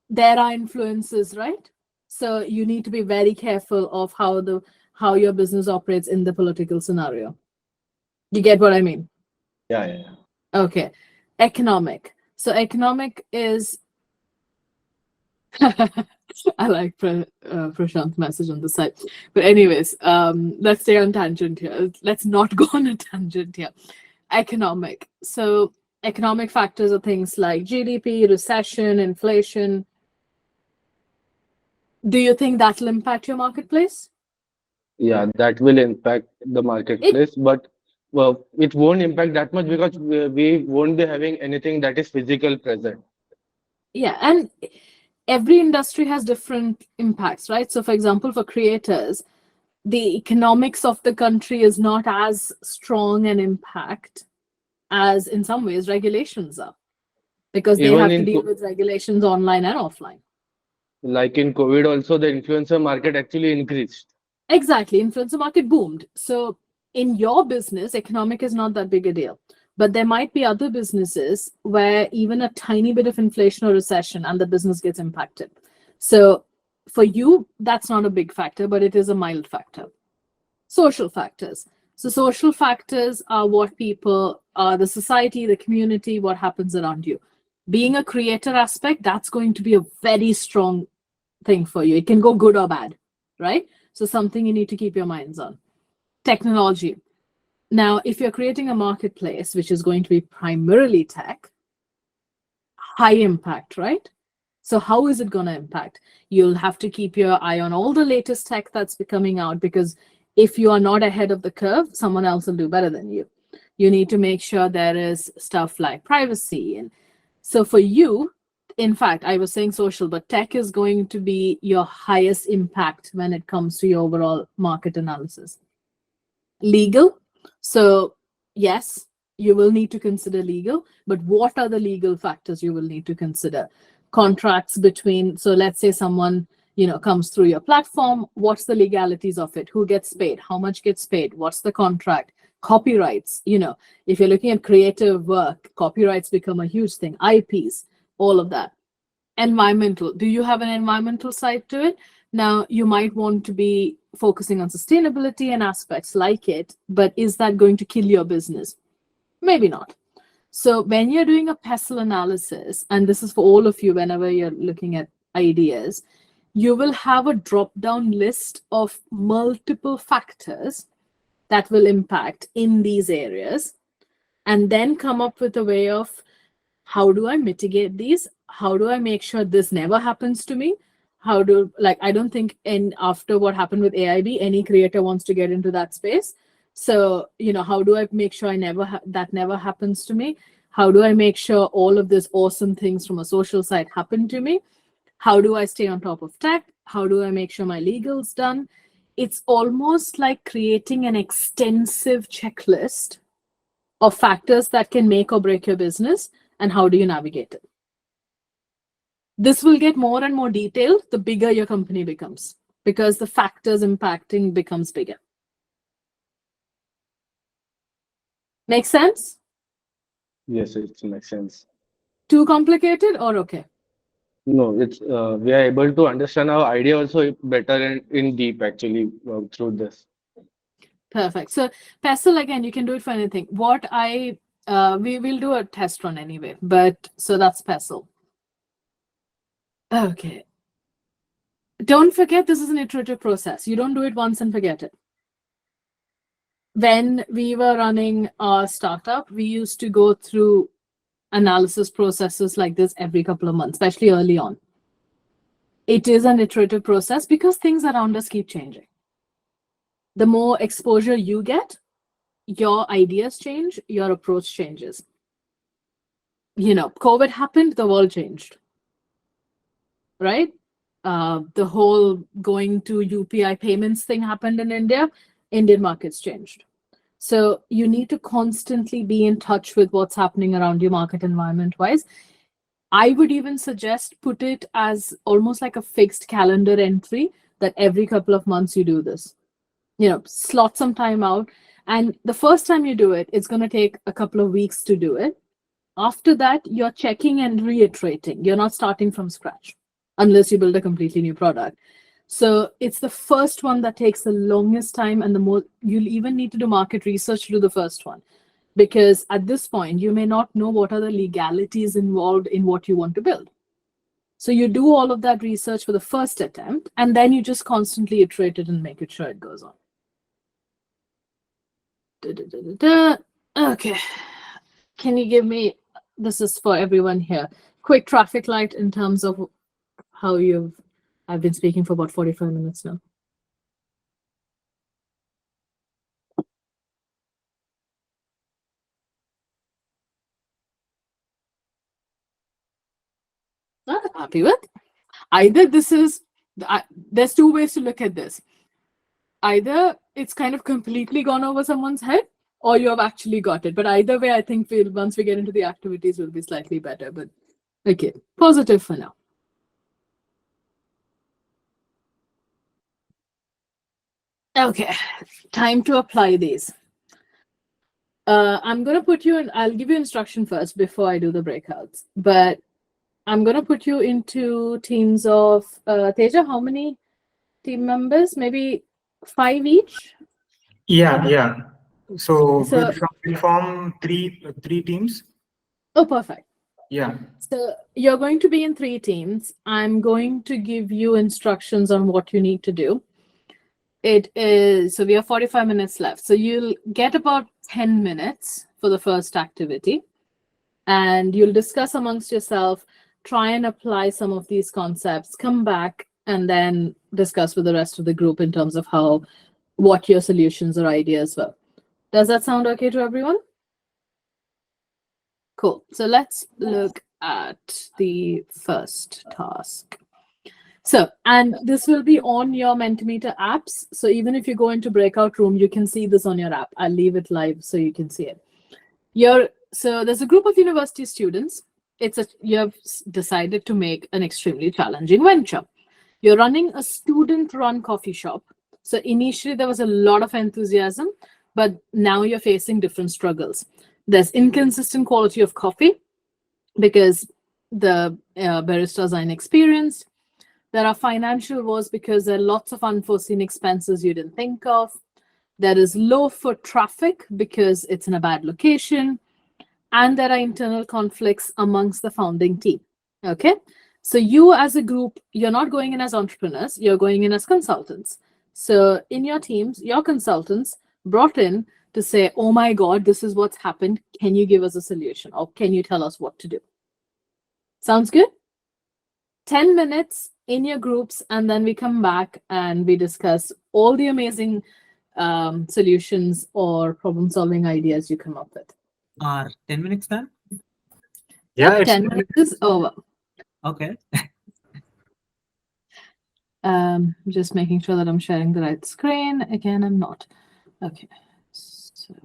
there are influences, right? So you need to be very careful of how your business operates in the political scenario. You get what I mean? yeah. Okay. Economic. So economic is I like Prashant's message on the side. But anyways, let's stay on tangent here. Let's not go on a tangent here. Economic. So economic factors are things like GDP, recession, inflation. Do you think that will impact your marketplace? Yeah, that will impact the marketplace, but well, it won't impact that much because we won't be having anything that is physical present. Yeah, and every industry has different impacts, right? So for example, for creators, the economics of the country is not as strong an impact as in some ways regulations are, because they Even have to in deal with regulations online and offline. like in COVID, also the influencer market actually increased. Exactly. Influencer market boomed. So in your business, economic is not that big a deal. But there might be other businesses where even a tiny bit of inflation or recession and the business gets impacted. So for you, that's not a big factor, but it is a mild factor. Social factors. So social factors are what people, the society, the community, what happens around you. Being a creator aspect, that's going to be a very strong thing for you. It can go good or bad, right? So something you need to keep your minds on. Technology. Now, if you're creating a marketplace, which is going to be primarily tech, high impact, right? So how is it going to impact? You'll have to keep your eye on all the latest tech that's coming out, because if you are not ahead of the curve, someone else will do better than you. You need to make sure there is stuff like privacy. And so for you, in fact, I was saying social, but tech is going to be your highest impact when it comes to your overall market analysis. Legal. So yes, you will need to consider legal, but what are the legal factors you will need to consider? Contracts between, so let's say someone, comes through your platform, what's the legalities of it? Who gets paid? How much gets paid? What's the contract? Copyrights, if you're looking at creative work, copyrights become a huge thing. IPs, all of that. Environmental. Do you have an environmental side to it? Now, you might want to be focusing on sustainability and aspects like it, but is that going to kill your business? Maybe not. So when you're doing a pestle analysis, and this is for all of you whenever you're looking at ideas, you will have a drop-down list of multiple factors that will impact in these areas, and then come up with a way of how do I mitigate these? How do I make sure this never happens to me? I don't think after what happened with AIB, any creator wants to get into that space. So, how do I make sure that never happens to me? How do I make sure all of these awesome things from a social side happen to me? How do I stay on top of tech? How do I make sure my legal's done? It's almost like creating an extensive checklist of factors that can make or break your business, and how do you navigate it? This will get more and more detailed the bigger your company becomes, because the factors impacting becomes bigger. Make sense? Yes, it makes sense. Too complicated or okay? No, it's we are able to understand our idea also better and in deep actually through this. Perfect. So Pestle, again, you can do it for anything. We will do a test run anyway, but so that's Pestle. Okay. Don't forget, this is an iterative process. You don't do it once and forget it. When we were running our startup, we used to go through analysis processes like this every couple of months, especially early on. It is an iterative process because things around us keep changing. The more exposure you get, your ideas change, your approach changes. COVID happened, the world changed, right? The whole going to UPI payments thing happened in India, Indian markets changed. So you need to constantly be in touch with what's happening around your market environment-wise. I would even suggest put it as almost like a fixed calendar entry that every couple of months you do this. Slot some time out. And the first time you do it, it's going to take a couple of weeks to do it. After that, you're checking and reiterating. You're not starting from scratch unless you build a completely new product. So it's the first one that takes the longest time, and the more you'll even need to do market research to do the first one. Because at this point, you may not know what are the legalities involved in what you want to build. So you do all of that research for the first attempt, and then you just constantly iterate it and make it sure it goes on. Okay. Can you give me, this is for everyone here, quick traffic light in terms of how I've been speaking for about 45 minutes now. Not happy with. Either there's two ways to look at this. Either it's kind of completely gone over someone's head, or you have actually got it. But either way, I think once we get into the activities, we'll be slightly better. But okay, positive for now. Okay, time to apply these. I'm going to put you in, I'll give you instruction first before I do the breakouts. But I'm going to put you into teams of, Teja, how many team members? Maybe 5 each? Yeah. So we'll form three teams. Oh, perfect. Yeah. So you're going to be in 3 teams. I'm going to give you instructions on what you need to do. So we have 45 minutes left. So you'll get about 10 minutes for the first activity, and you'll discuss amongst yourself, try and apply some of these concepts, come back, and then discuss with the rest of the group in terms of what your solutions or ideas were. Does that sound okay to everyone? Cool. So let's look at the first task. So, and this will be on your Mentimeter apps. So even if you go into breakout room, you can see this on your app. I'll leave it live so you can see it. So there's a group of university students. You have decided to make an extremely challenging venture. You're running a student-run coffee shop. So initially there was a lot of enthusiasm, but now you're facing different struggles. There's inconsistent quality of coffee because the baristas are inexperienced. There are financial woes because there are lots of unforeseen expenses you didn't think of. There is low foot traffic because it's in a bad location. And there are internal conflicts amongst the founding team. Okay, So you as a group, you're not going in as entrepreneurs, you're going in as consultants. So in your teams, your consultants brought in to say, oh my God, this is what's happened. Can you give us a solution, or can you tell us what to do? Sounds good? 10 minutes in your groups, and then we come back and we discuss all the amazing solutions or problem solving ideas you come up with. Are 10 minutes done? Yeah, Yep, it's 10 minutes is over. Okay. Just making sure that I'm sharing the right screen. Again, I'm not. Okay, so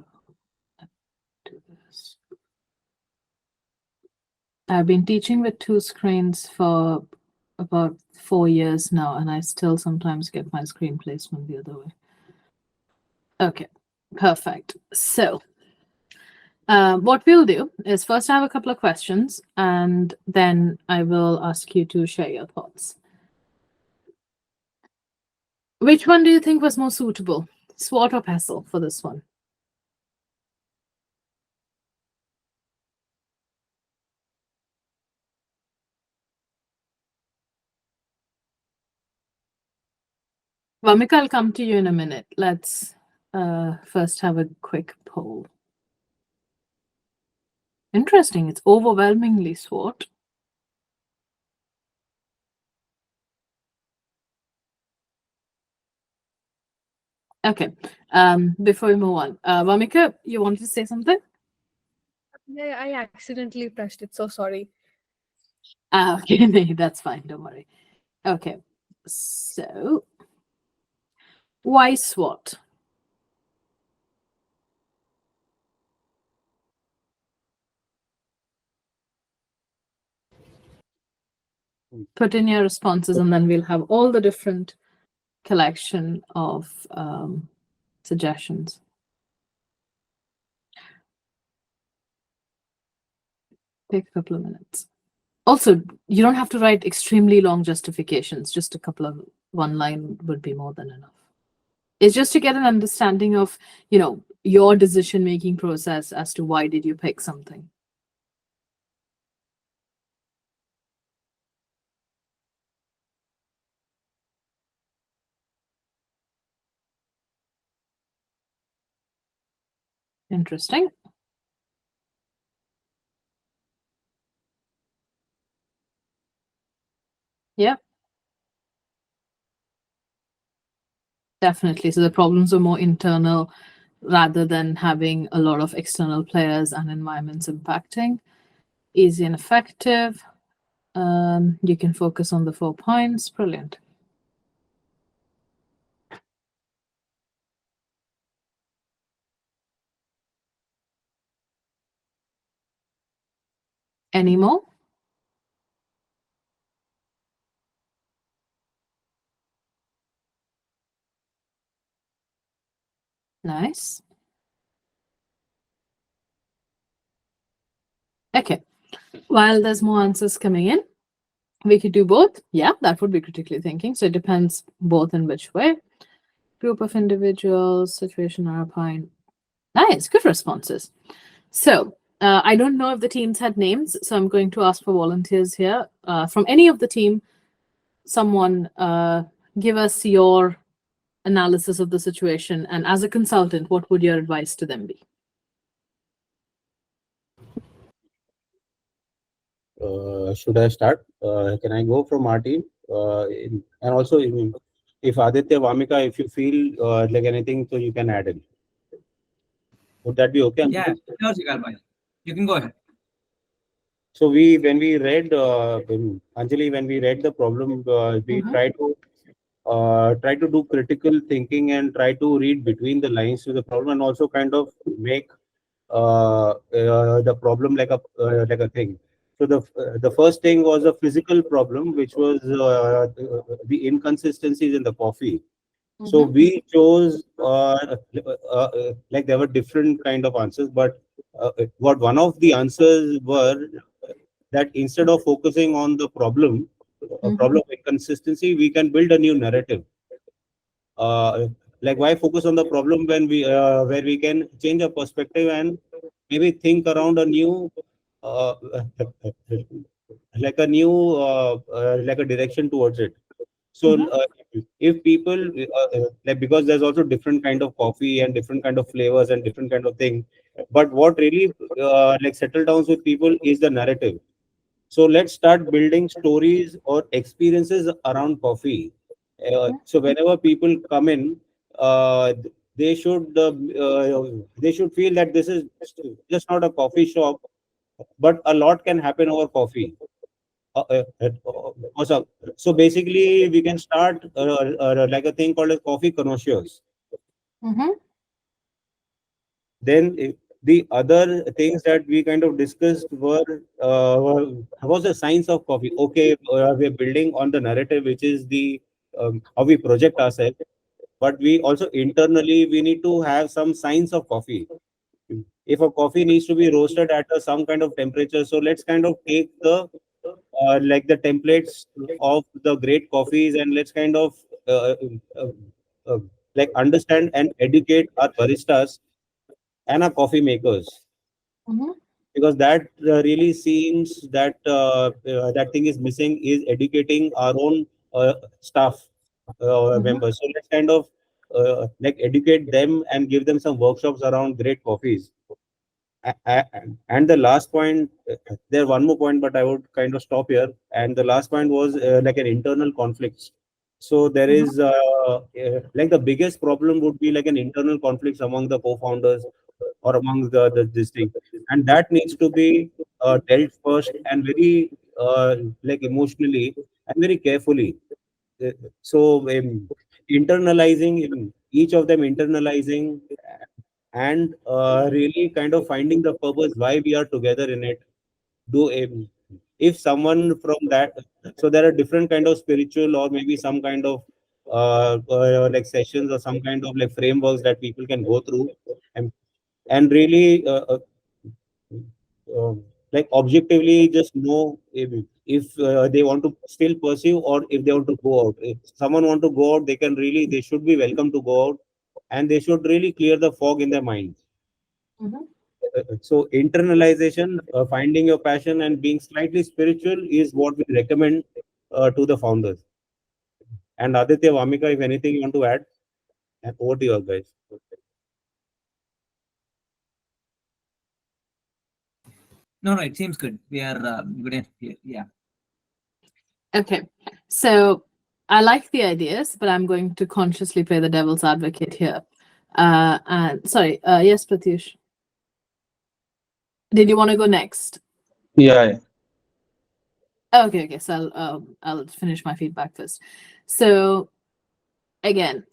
do this. I've been teaching with 2 screens for about 4 years now, and I still sometimes get my screen placement the other way. Okay, perfect. So what we'll do is first I have a couple of questions, and then I will ask you to share your thoughts. Which one do you think was more suitable, SWOT or PESTLE, for this one? Vamika, I'll come to you in a minute. Let's first have a quick poll. Interesting. It's overwhelmingly SWOT. Okay. Before we move on, Vamika, you wanted to say something? Yeah, I accidentally pressed it. So sorry. Okay, no, that's fine. Don't worry. Okay. So, why SWOT? Put in your responses, and then we'll have all the different collection of suggestions. Take a couple of minutes. Also, you don't have to write extremely long justifications. Just a couple of one line would be more than enough. It's just to get an understanding of, your decision-making process as to why did you pick something. Interesting. Yeah. Definitely. So the problems are more internal rather than having a lot of external players and environments impacting. Easy and effective. You can focus on the 4 points. Brilliant. Any more? Nice. Okay. While there's more answers coming in, we could do both. Yeah, that would be critically thinking. So it depends both in which way. Group of individuals, situation or a point. Nice, good responses. So I don't know if the teams had names, so I'm going to ask for volunteers here. From any of the team, someone give us your analysis of the situation, and as a consultant, what would your advice to them be? Should I start? Can I go from our team? And also, if Aditya, Vamika, if you feel like anything, so you can add in. Would that be okay? Yeah, sure, Shigal bhai. You can go ahead. So when we read, Anjali, when we read the problem, we try to do critical thinking and try to read between the lines to the problem, and also kind of make the problem like a thing. So the first thing was a physical problem, which was the inconsistencies in the coffee. So we chose like there were different kind of answers, but what one of the answers were that instead of focusing on the problem, problem inconsistency, we can build a new narrative. Like why focus on the problem when we where we can change our perspective and maybe think around a new uh, like a new like a direction towards it. So Mhm. if people like, because there's also different kind of coffee and different kind of flavors and different kind of thing, but what really like settle down with people is the narrative. So let's start building stories or experiences around coffee. So whenever people come in, they should they should feel that this is just not a coffee shop, but a lot can happen over coffee. Also, so basically, we can start like a thing called as coffee connoisseurs. Mhm. Then the other things that we kind of discussed was the science of coffee. Okay, we're building on the narrative, which is the how we project ourselves, but we also internally we need to have some science of coffee. If a coffee needs to be roasted at some kind of temperature, so let's kind of take the like the templates of the great coffees, and let's kind of uh, uh, uh, like understand and educate our baristas and our coffee makers, Mhm. because that really seems that that thing is missing, is educating our own staff Mhm. members. So let's kind of like educate them and give them some workshops around great coffees. And the last point, there one more point, but I would kind of stop here. And the last point was like an internal conflicts. So there Mhm. is like the biggest problem would be like an internal conflicts among the co-founders or among the this thing, and that needs to be dealt first and very like emotionally and very carefully. Uh, So internalizing each of them internalizing and really kind of finding the purpose why we are together in it. Do if someone from that, so there are different kind of spiritual or maybe some kind of like sessions or some kind of like frameworks that people can go through, and really uh, like objectively just know if they want to still pursue or if they want to go out. If someone want to go out, they can really, they should be welcome to go out, and they should really clear the fog in their mind. Mhm. So internalization, finding your passion and being slightly spiritual is what we recommend to the founders. And Aditya, Vamika, if anything you want to add, over to you guys. No, no, it seems good. We are good. Yeah. Okay. So I like the ideas, but I'm going to consciously play the devil's advocate here. And sorry, yes, Pratyush. Did you want to go next? Yeah. Okay, okay. So I'll finish my feedback first. So again,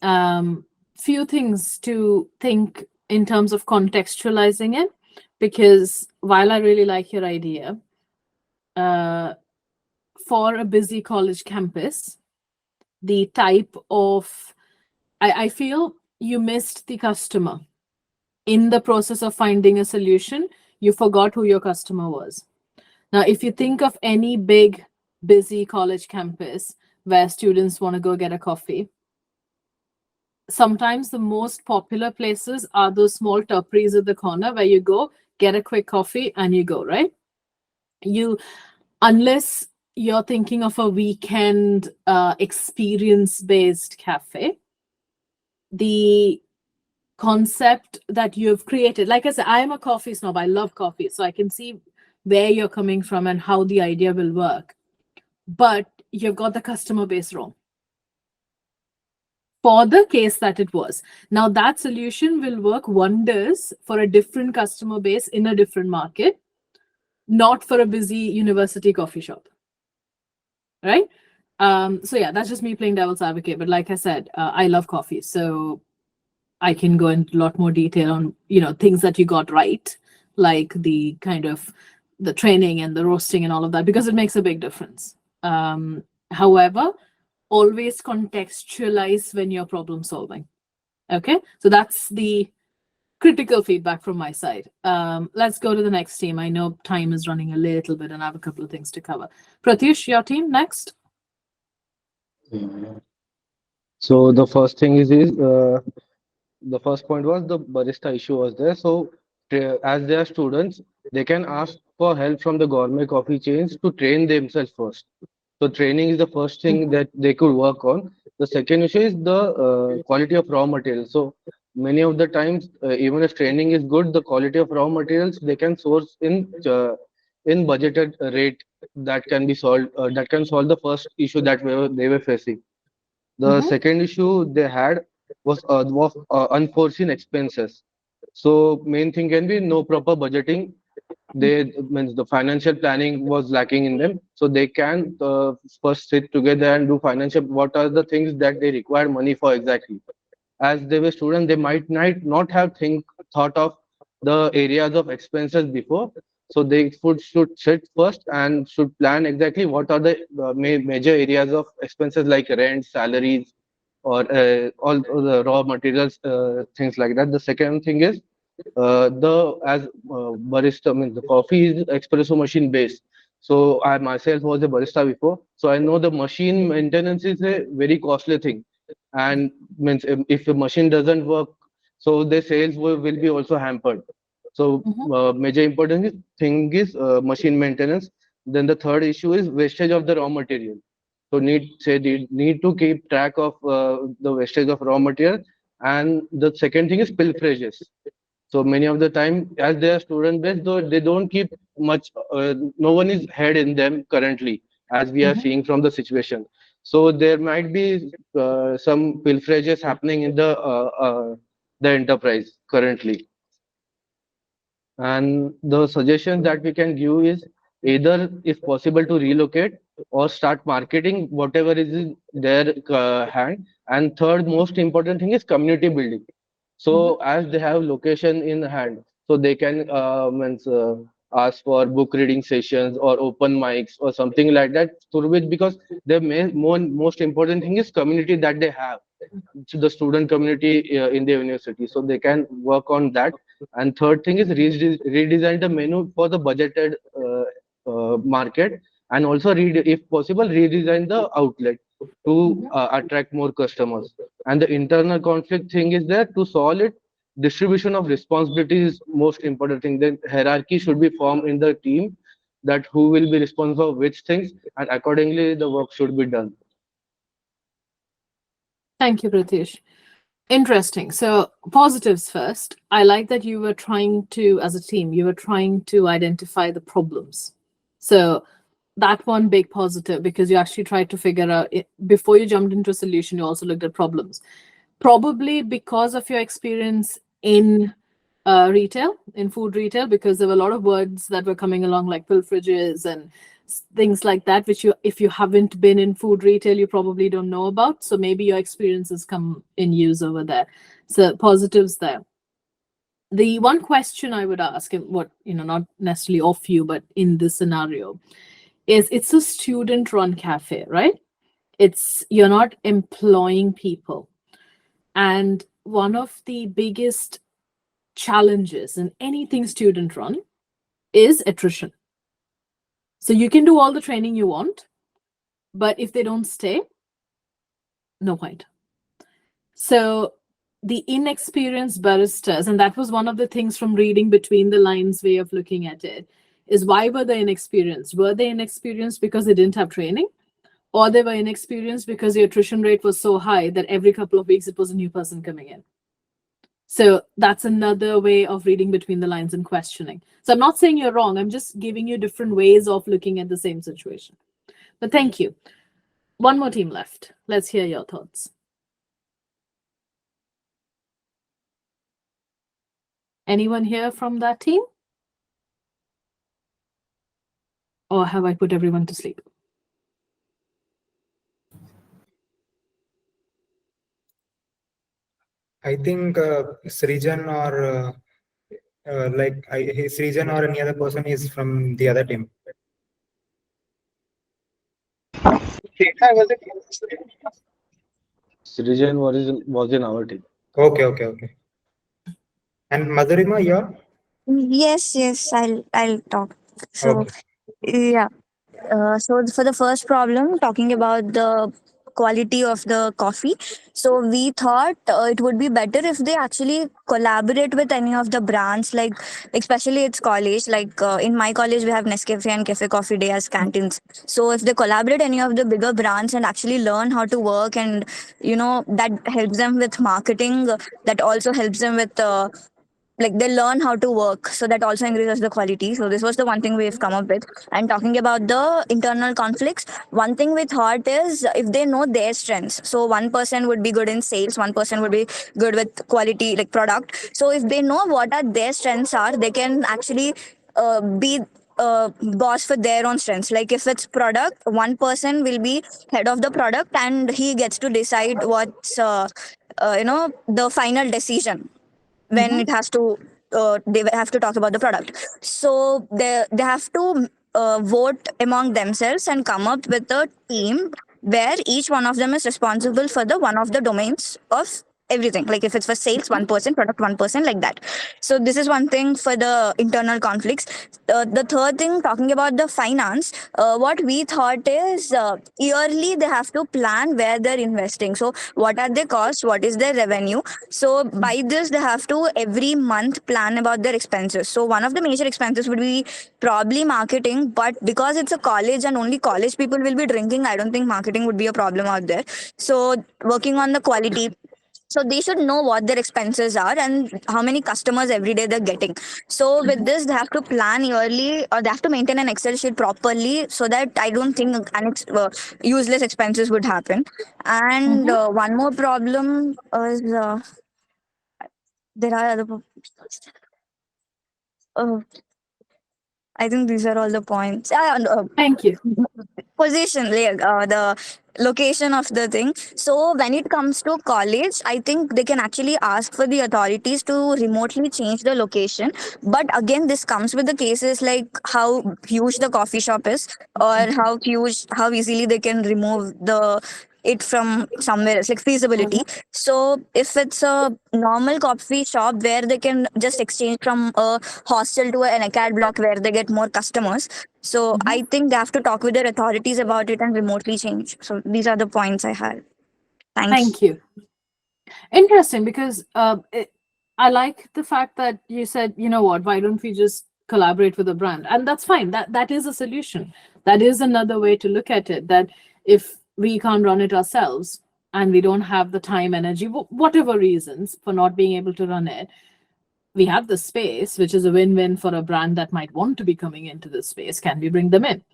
few things to think in terms of contextualizing it, because while I really like your idea, uh, for a busy college campus, the type of I feel you missed the customer in the process of finding a solution. You forgot who your customer was. Now, if you think of any big, busy college campus where students want to go get a coffee, sometimes the most popular places are those small turperies at the corner where you go get a quick coffee and you go, right? You, unless you're thinking of a weekend experience based cafe, the concept that you've created, like I said, I am a coffee snob, I love coffee, so I can see where you're coming from and how the idea will work, but you've got the customer base wrong for the case that it was. Now, that solution will work wonders for a different customer base in a different market, not for a busy university coffee shop, right? So yeah, that's just me playing devil's advocate. But like I said, I love coffee, so I can go into a lot more detail on things that you got right, like the kind of the training and the roasting and all of that, because it makes a big difference. However, always contextualize when you're problem solving. Okay, so that's the critical feedback from my side. Let's go to the next team. I know time is running a little bit, and I have a couple of things to cover. Pratyush, your team next. Yeah. So the first thing is the first point was the barista issue was there. So as they are students, they can ask for help from the gourmet coffee chains to train themselves first. So training is the first thing that they could work on. The second issue is the quality of raw materials. So many of the times, even if training is good, the quality of raw materials they can source in budgeted rate that can be solved. That can solve the first issue that they were facing. The second issue they had was unforeseen expenses. So main thing can be no proper budgeting. They means the financial planning was lacking in them, so they can first sit together and do financial. What are the things that they require money for exactly? As they were students, they might not have thought of the areas of expenses before. So they should sit first and should plan exactly what are the major areas of expenses like rent, salaries, or all the raw materials, things like that. The second thing is the as barista, I mean the coffee is espresso machine based. So I myself was a barista before, so I know the machine maintenance is a very costly thing, and means if the machine doesn't work, so the sales will be also hampered. So major important thing is machine maintenance. Then the third issue is wastage of the raw material. So need to keep track of the wastage of raw material, and the second thing is pilferages. So many of the time, as they are student based, though they don't keep much. No one is head in them currently, as we are seeing from the situation. So there might be some pilferages happening in the enterprise currently. And the suggestions that we can give is either, if possible, to relocate or start marketing whatever is in their hand. And third most important thing is community building. So as they have location in hand, so they can means, ask for book reading sessions or open mics or something like that. Through which, because the most important thing is community that they have to the student community in the university, so they can work on that. And third thing is redesign the menu for the budgeted market, and also if possible redesign the outlet to attract more customers. And the internal conflict thing is there to solve it. Distribution of responsibility is most important thing. Then hierarchy should be formed in the team, that who will be responsible for which things, and accordingly the work should be done. Thank you, Pratish. Interesting. So positives first. I like that you were trying to, as a team, you were trying to identify the problems. So that one big positive, because you actually tried to figure out before you jumped into a solution, you also looked at problems. Probably because of your experience in retail, in food retail, because there were a lot of words that were coming along like pilferages and things like that, which you, if you haven't been in food retail, you probably don't know about. So maybe your experiences come in use over there. So positives there. The one question I would ask, and what, not necessarily of you, but in this scenario, is it's a student-run cafe, right? You're not employing people. And one of the biggest challenges in anything student-run is attrition. So you can do all the training you want, but if they don't stay, no point. So the inexperienced baristas, and that was one of the things from reading between the lines way of looking at it, is why were they inexperienced? Were they inexperienced because they didn't have training? Or they were inexperienced because the attrition rate was so high that every couple of weeks it was a new person coming in? So that's another way of reading between the lines and questioning. So I'm not saying you're wrong. I'm just giving you different ways of looking at the same situation. But thank you. One more team left. Let's hear your thoughts. Anyone here from that team? Or have I put everyone to sleep? I think Srijan or Srijan or any other person is from the other team. Srijan was in our team. Okay. And Madhurima, you're? Yes, I'll talk. So Okay. yeah. So for the first problem, talking about the quality of the coffee. So we thought it would be better if they actually collaborate with any of the brands, like especially it's college. Like in my college, we have Nescafe and Cafe Coffee Day as canteens. So if they collaborate any of the bigger brands and actually learn how to work, and that helps them with marketing, that also helps them with like they learn how to work, so that also increases the quality. So this was the one thing we've come up with. And talking about the internal conflicts, one thing we thought is if they know their strengths, so one person would be good in sales, one person would be good with quality, like product. So if they know what are their strengths are, they can actually be boss for their own strengths. Like if it's product, one person will be head of the product and he gets to decide what's the final decision when it has to they have to talk about the product. So they have to vote among themselves and come up with a team where each one of them is responsible for the one of the domains of everything. Like if it's for sales, one person, product, one person, like that. So this is one thing for the internal conflicts. The third thing, talking about the finance, what we thought is yearly they have to plan where they're investing. So what are their costs, what is their revenue. So by this they have to every month plan about their expenses. So one of the major expenses would be probably marketing, but because it's a college and only college people will be drinking, I don't think marketing would be a problem out there. So working on the quality, so they should know what their expenses are and how many customers every day they're getting. So with this, they have to plan yearly, or they have to maintain an Excel sheet properly, so that I don't think useless expenses would happen. And one more problem is there are other. I think these are all the points. Thank you. Position, like the location of the thing. So when it comes to college, I think they can actually ask for the authorities to remotely change the location. But again, this comes with the cases like how huge the coffee shop is, or how easily they can remove it from somewhere else, like feasibility. So if it's a normal coffee shop where they can just exchange from a hostel to an acad block where they get more customers, so I think they have to talk with their authorities about it and remotely change. So these are the points I had. Thank you. Interesting, because I like the fact that you said, you know what, why don't we just collaborate with a brand? And that's fine. That is a solution. That is another way to look at it, that if we can't run it ourselves and we don't have the time, energy, whatever reasons for not being able to run it, we have the space, which is a win-win for a brand that might want to be coming into this space. Can we bring them in?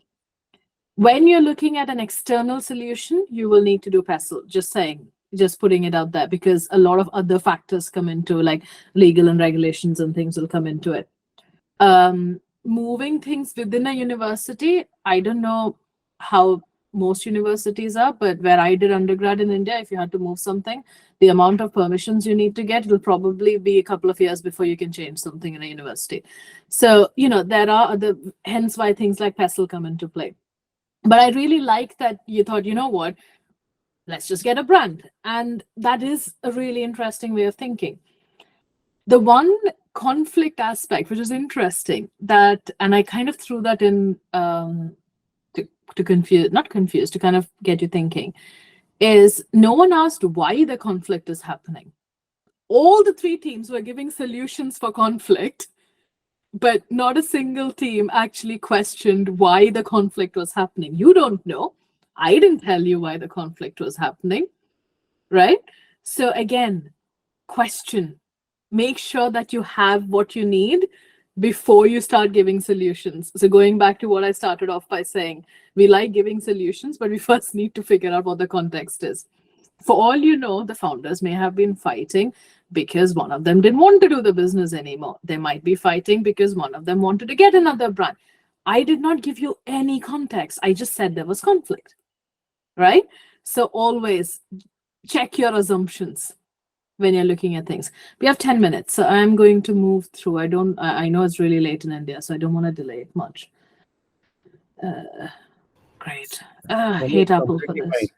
When you're looking at an external solution, you will need to do PESTLE. Just putting it out there, because a lot of other factors come into, like legal and regulations and things will come into it. Moving things within a university, I don't know how most universities are, but where I did undergrad in India, if you had to move something, the amount of permissions you need to get will probably be a couple of years before you can change something in a university. So, there are hence why things like PESTLE come into play. But I really like that you thought, you know what, let's just get a brand. And that is a really interesting way of thinking. The one conflict aspect, which is interesting, and I kind of threw that in to kind of get you thinking, is no one asked why the conflict is happening. All the three teams were giving solutions for conflict, but not a single team actually questioned why the conflict was happening. You don't know. I didn't tell you why the conflict was happening, right? So again, question. Make sure that you have what you need before you start giving solutions. So going back to what I started off by saying, we like giving solutions, but we first need to figure out what the context is. For all you know, the founders may have been fighting because one of them didn't want to do the business anymore. They might be fighting because one of them wanted to get another brand. I did not give you any context. I just said there was conflict, right? So always check your assumptions when you're looking at things. We have 10 minutes, so I'm going to move through. I know it's really late in India, so I don't want to delay it much. Great. Hate Apple for this.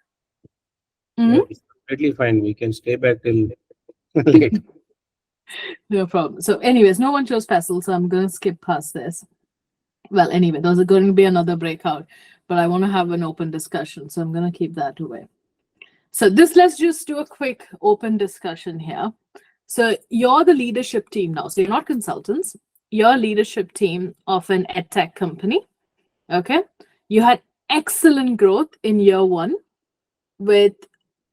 It's completely fine. We can stay back till late. No problem. So anyways, no one chose PESTLE, so I'm going to skip past this. Well, anyway, there's going to be another breakout, but I want to have an open discussion, so I'm going to keep that away. So let's just do a quick open discussion here. So you're the leadership team now. So you're not consultants. You're leadership team of an edtech company. Okay. You had excellent growth in year one with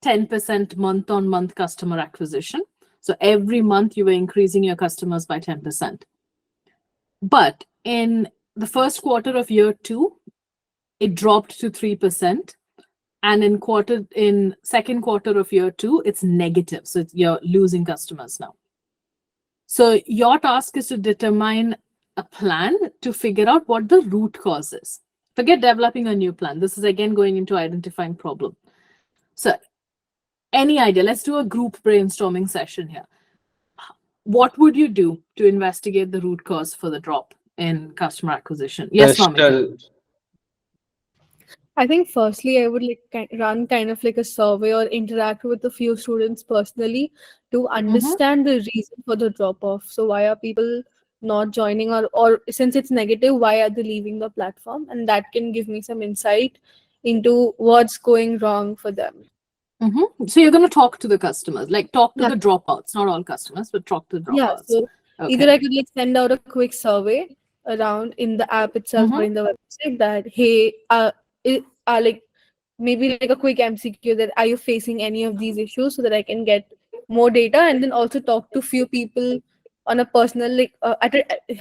10% month-on-month customer acquisition. So every month you were increasing your customers by 10%. But in the first quarter of year two, it dropped to 3%. And in second quarter of year two, it's negative. So you're losing customers now. So your task is to determine a plan to figure out what the root cause is. Forget developing a new plan. This is again going into identifying problem. So any idea? Let's do a group brainstorming session here. What would you do to investigate the root cause for the drop in customer acquisition? Yes, Mamika. I think firstly, I would run kind of like a survey or interact with a few students personally to understand the reason for the drop off. So why are people not joining, or since it's negative, why are they leaving the platform? And that can give me some insight into what's going wrong for them. So you're going to talk to the customers, like talk to Yeah. the dropouts, not all customers, but talk to the Yeah, dropouts. so either I could send out a quick survey around in the app itself or in the website that, hey, like maybe like a quick MCQ that are you facing any of these issues, so that I can get more data, and then also talk to few people on a personal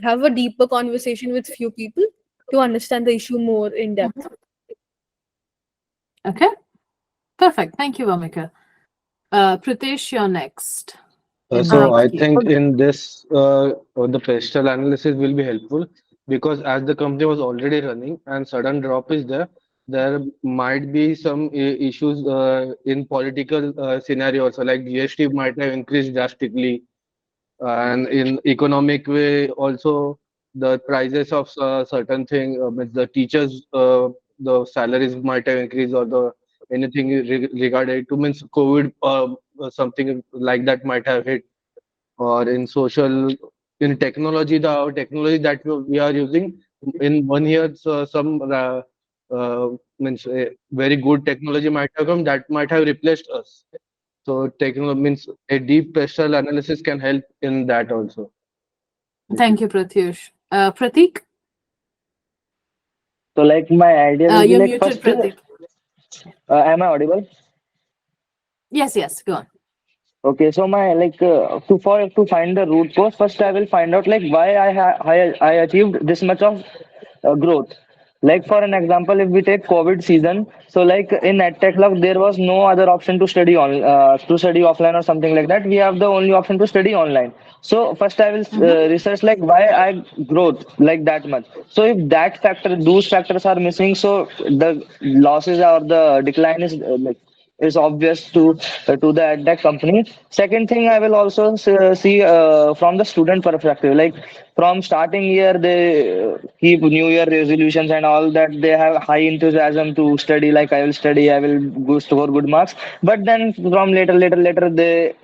have a deeper conversation with few people to understand the issue more in depth. Okay, perfect. Thank you, Mamika. Pritesh, you're next. So I think in this, the pestle analysis will be helpful, because as the company was already running and sudden drop is there, there might be some issues in political scenario also, like GST might have increased drastically, and in economic way also the prices of certain thing, the teachers, the salaries might have increased, or the anything regarding to means COVID, something like that might have hit, or in social, in technology, the technology that we are using in 1 year, so some means very good technology might have come that might have replaced us. So technology means a deep pestle analysis can help in that also. Thank you, Pratyush. Pratik? So like my idea will be You're like muted, first, Pratik. am I audible? Yes, go on. Okay, so my to find the root cause, first I will find out like why I achieved this much of growth. Like for an example, if we take COVID season, so like in EdTech Lab there was no other option to study to study offline or something like that. We have the only option to study online. So first I will research like why I growth like that much. So if those factors are missing, so the losses or the decline is obvious to the edtech company. Second thing, I will also see from the student perspective, like from starting year they keep new year resolutions and all that, they have high enthusiasm to study, like I will study, I will go score good marks, but then from later they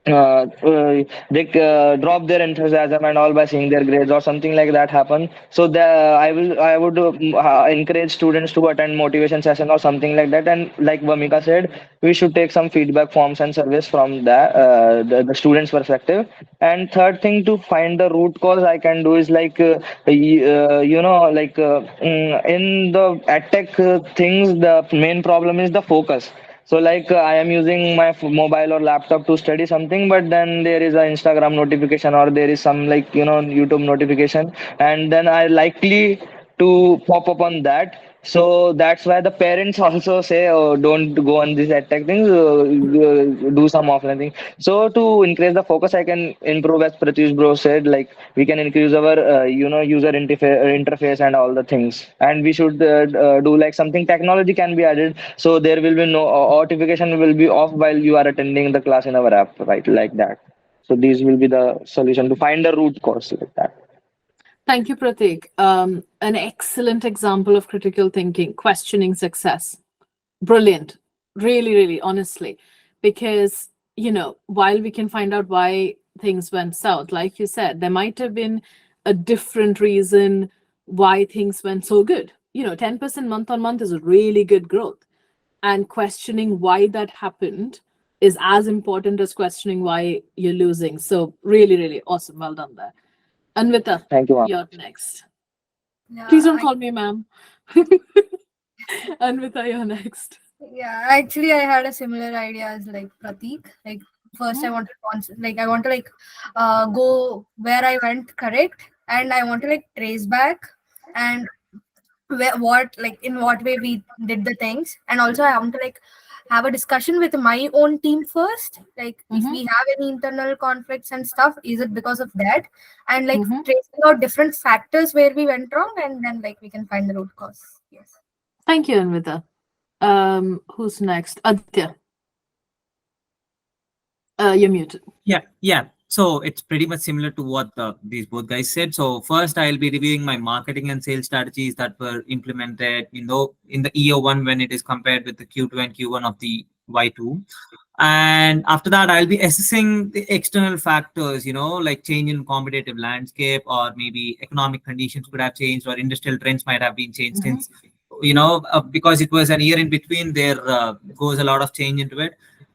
they drop their enthusiasm and all by seeing their grades or something like that happen. So I would encourage students to attend motivation session or something like that. And like Vamika said, we should take some feedback forms and surveys from the students' perspective. And third thing, to find the root cause, I can do is like in the edtech things, the main problem is the focus. So like I am using my mobile or laptop to study something, but then there is an Instagram notification or there is some YouTube notification, and then I likely to pop up on that. So that's why the parents also say, "Oh, don't go on this attack things. Do some offline thing." So to increase the focus, I can improve, as Pratish bro said. Like we can increase our user interface and all the things, and we should do like something technology can be added, so there will be no notification will be off while you are attending the class in our app, right? Like that. So these will be the solution to find the root cause like that. Thank you, Pratik. An excellent example of critical thinking, questioning success. Brilliant. Really, honestly. Because, while we can find out why things went south, like you said, there might have been a different reason why things went so good. 10% month on month is really good growth. and questioning why that happened is as important as questioning why you're losing. So really, really awesome. Well done there. Anvita, Thank you, ma'am. you're next. Yeah, Please don't call me ma'am. Anvita, you're next. yeah, actually, I had a similar idea as like Pratik. Like first, I want to go where I went correct, and I want to like trace back and in what way we did the things, and also I want to like have a discussion with my own team first. Like if we have any internal conflicts and stuff, is it because of that? And like tracing out different factors where we went wrong, and then like we can find the root cause. Yes. Thank you, Anvita. Who's next? Aditya. You're muted. Yeah. So it's pretty much similar to what these both guys said. So first, I'll be reviewing my marketing and sales strategies that were implemented, in the EO1 when it is compared with the Q2 and Q1 of the Y2. And after that, I'll be assessing the external factors, like change in competitive landscape, or maybe economic conditions could have changed, or industrial trends might have been changed since, because it was an year in between, there goes a lot of change into it.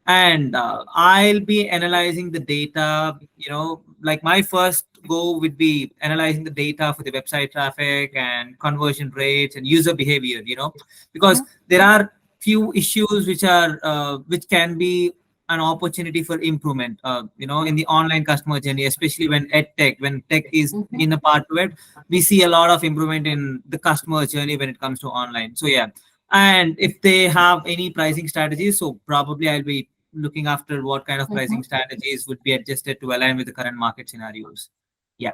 And I'll be analyzing the data, like my first go would be analyzing the data for the website traffic and conversion rates and user behavior, because there are few issues which can be an opportunity for improvement, in the online customer journey, especially when tech is in a part of it. We see a lot of improvement in the customer journey when it comes to online. So yeah. And if they have any pricing strategies, so probably I'll be looking after what kind of pricing strategies would be adjusted to align with the current market scenarios. Yeah.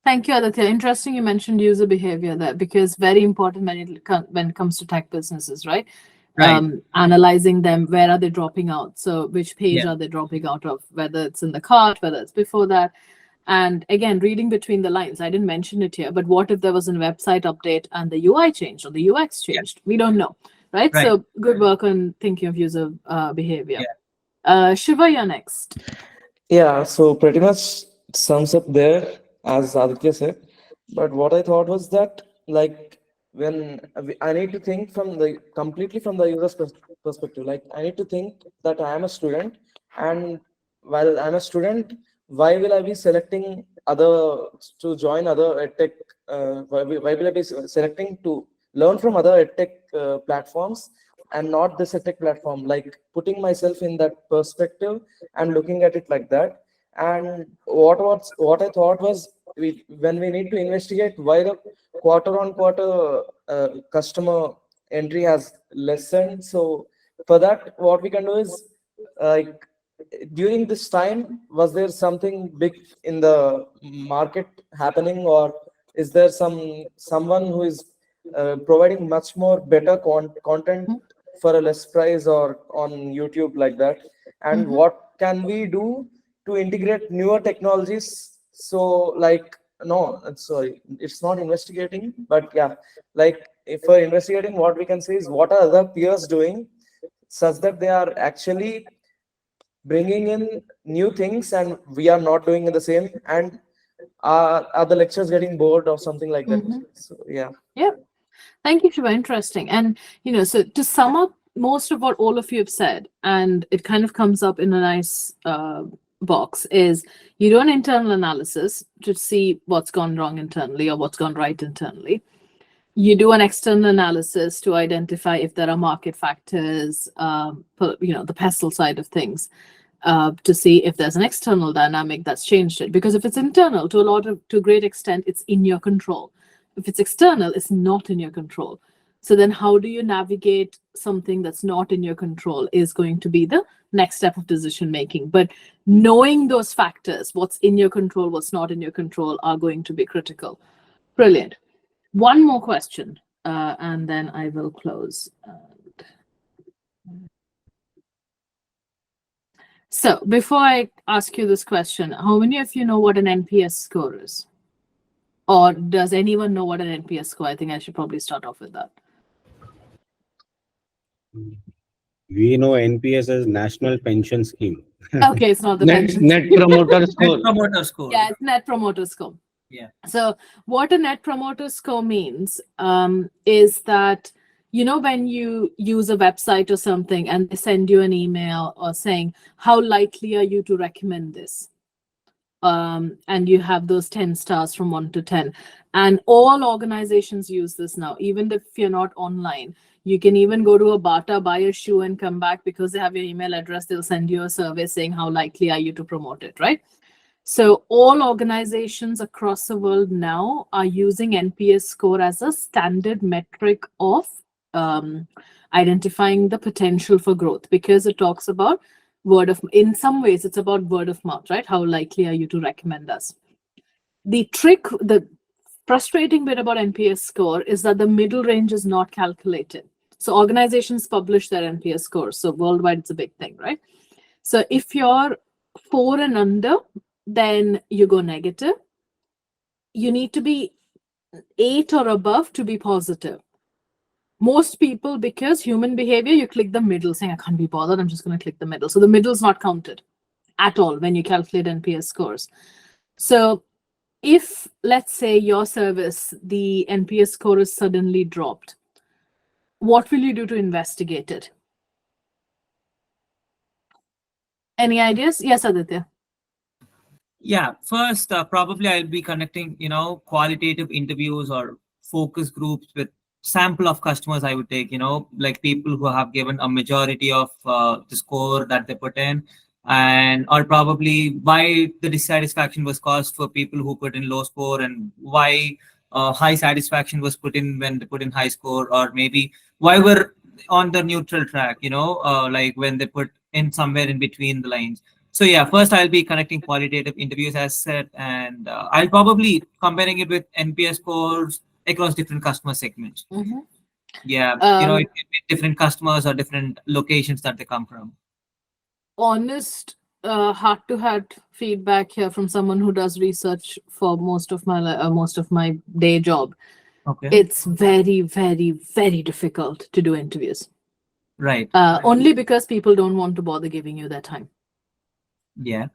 Thank you, Aditya. Interesting you mentioned user behavior there, because very important when it comes to tech businesses, right? Right. Analyzing them, where are they dropping out? So which page are they dropping out of, whether it's in the cart, whether it's before that. And again, reading between the lines, I didn't mention it here, but what if there was a website update and the UI changed or the UX changed? We don't know, right? So good work on thinking of user behavior. Shiva, you're next. Yeah, so pretty much sums up there, as Aditya said. But what I thought was that, like, when I need to think completely from the user's perspective. Like, I need to think that I am a student, and while I'm a student, why will I be selecting to join other edtech? Why will I be selecting to learn from other edtech platforms and not this edtech platform? Like, putting myself in that perspective and looking at it like that. And what I thought was, when we need to investigate why the quarter-on-quarter customer entry has lessened. So for that, what we can do is, like, during this time, was there something big in the market happening, or is there someone who is providing much more better content for a less price or on YouTube, like that? And what can we do to integrate newer technologies? So, like, no, sorry, it's not investigating, but yeah, like, if we're investigating, what we can say is, what are other peers doing such that they are actually bringing in new things and we are not doing the same, and are the lectures getting bored or something like that? So yeah. Thank you, Shiva. Interesting. And so to sum up most of what all of you have said, and it kind of comes up in a nice box, is you do an internal analysis to see what's gone wrong internally or what's gone right internally. You do an external analysis to identify if there are market factors, the pestle side of things, to see if there's an external dynamic that's changed it. Because if it's internal, to a great extent, it's in your control. If it's external, it's not in your control. So then how do you navigate something that's not in your control is going to be the next step of decision making. But knowing those factors, what's in your control, what's not in your control, are going to be critical. Brilliant. One more question, and then I will close. So before I ask you this question, how many of you know what an NPS score is? Or does anyone know what an NPS score? I think I should probably start off with that. We know NPS as National Pension Scheme. Okay, it's not the pension. Net promoter score. Net promoter score. Yeah, it's net promoter score. Yeah. So what a net promoter score means is that You know, when you use a website or something and they send you an email or saying, how likely are you to recommend this? And you have those 10 stars from 1 to 10. And all organizations use this now, even if you're not online. You can even go to a Bata, buy a shoe, and come back because they have your email address. They'll send you a survey saying how likely are you to promote it, right? So all organizations across the world now are using NPS score as a standard metric of identifying the potential for growth, because it talks about in some ways, it's about word of mouth, right? How likely are you to recommend us? The frustrating bit about NPS score is that the middle range is not calculated. So organizations publish their NPS scores. So worldwide, it's a big thing, right? So if you're 4 and under, then you go negative. You need to be 8 or above to be positive. Most people, because human behavior, you click the middle saying, I can't be bothered, I'm just going to click the middle. So the middle is not counted at all when you calculate NPS scores. So if, let's say, your service, the NPS score is suddenly dropped, what will you do to investigate it? Any ideas? Yes, Aditya. Yeah, first, probably I'll be conducting, qualitative interviews or focus groups with sample of customers I would take, like people who have given a majority of the score that they put in, and or probably why the dissatisfaction was caused for people who put in low score, and why high satisfaction was put in when they put in high score, or maybe why we're on the neutral track, like when they put in somewhere in between the lines. So yeah, first I'll be connecting qualitative interviews as said, and I'll probably comparing it with NPS scores across different customer segments. Yeah, it can be different customers or different locations that they come from. Honest, heart-to-heart feedback here from someone who does research for most of my day job. Okay. It's very, very, very difficult to do interviews. Right. Only because people don't want to bother giving you their time. Yeah.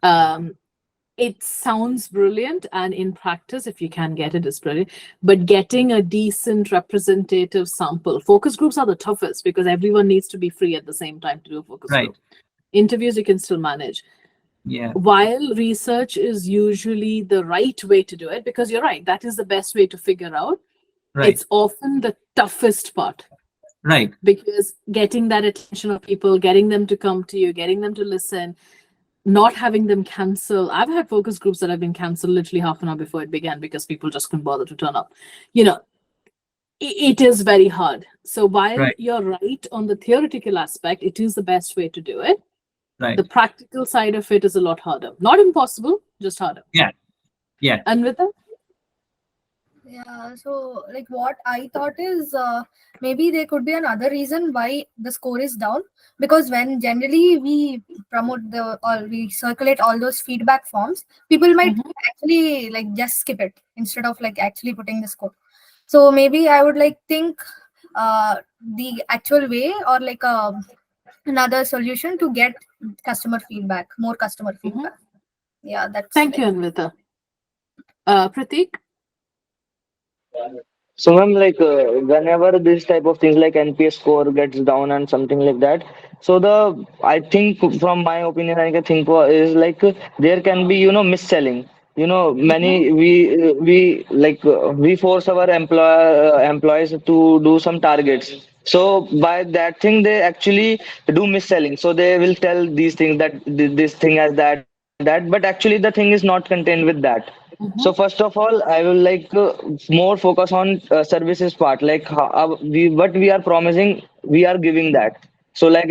It sounds brilliant, and in practice, if you can get it, it's brilliant. But getting a decent representative sample, focus groups are the toughest because everyone needs to be free at the same time to do a focus group. Interviews you can still manage. Yeah. While research is usually the right way to do it, because you're right, that is the best way to figure out. Right. It's often the toughest part. Right. Because getting that attention of people, getting them to come to you, getting them to listen, not having them cancel. I've had focus groups that have been canceled literally half an hour before it began because people just couldn't bother to turn up. It is very hard. So while you're right on the theoretical aspect, it is the best way to do it. Right. The practical side of it is a lot harder. Not impossible, just harder. Yeah. Yeah. And with that? Yeah, so like what I thought is maybe there could be another reason why the score is down, because when generally we promote or we circulate all those feedback forms, people might actually like just skip it instead of like actually putting the score. So maybe I would like think the actual way, or like another solution to get customer feedback, more customer feedback. Yeah, that's Thank you, Anvita. Prateek? So, ma'am, like whenever this type of things like NPS score gets down and something like that, so I think from my opinion, I can think is like there can be mis-selling. Many we force our employees to do some targets. So by that thing, they actually do mis-selling. So they will tell these things that this thing as that, but actually the thing is not contained with that. So first of all, I will like more focus on services part, like what we are promising, we are giving that. So like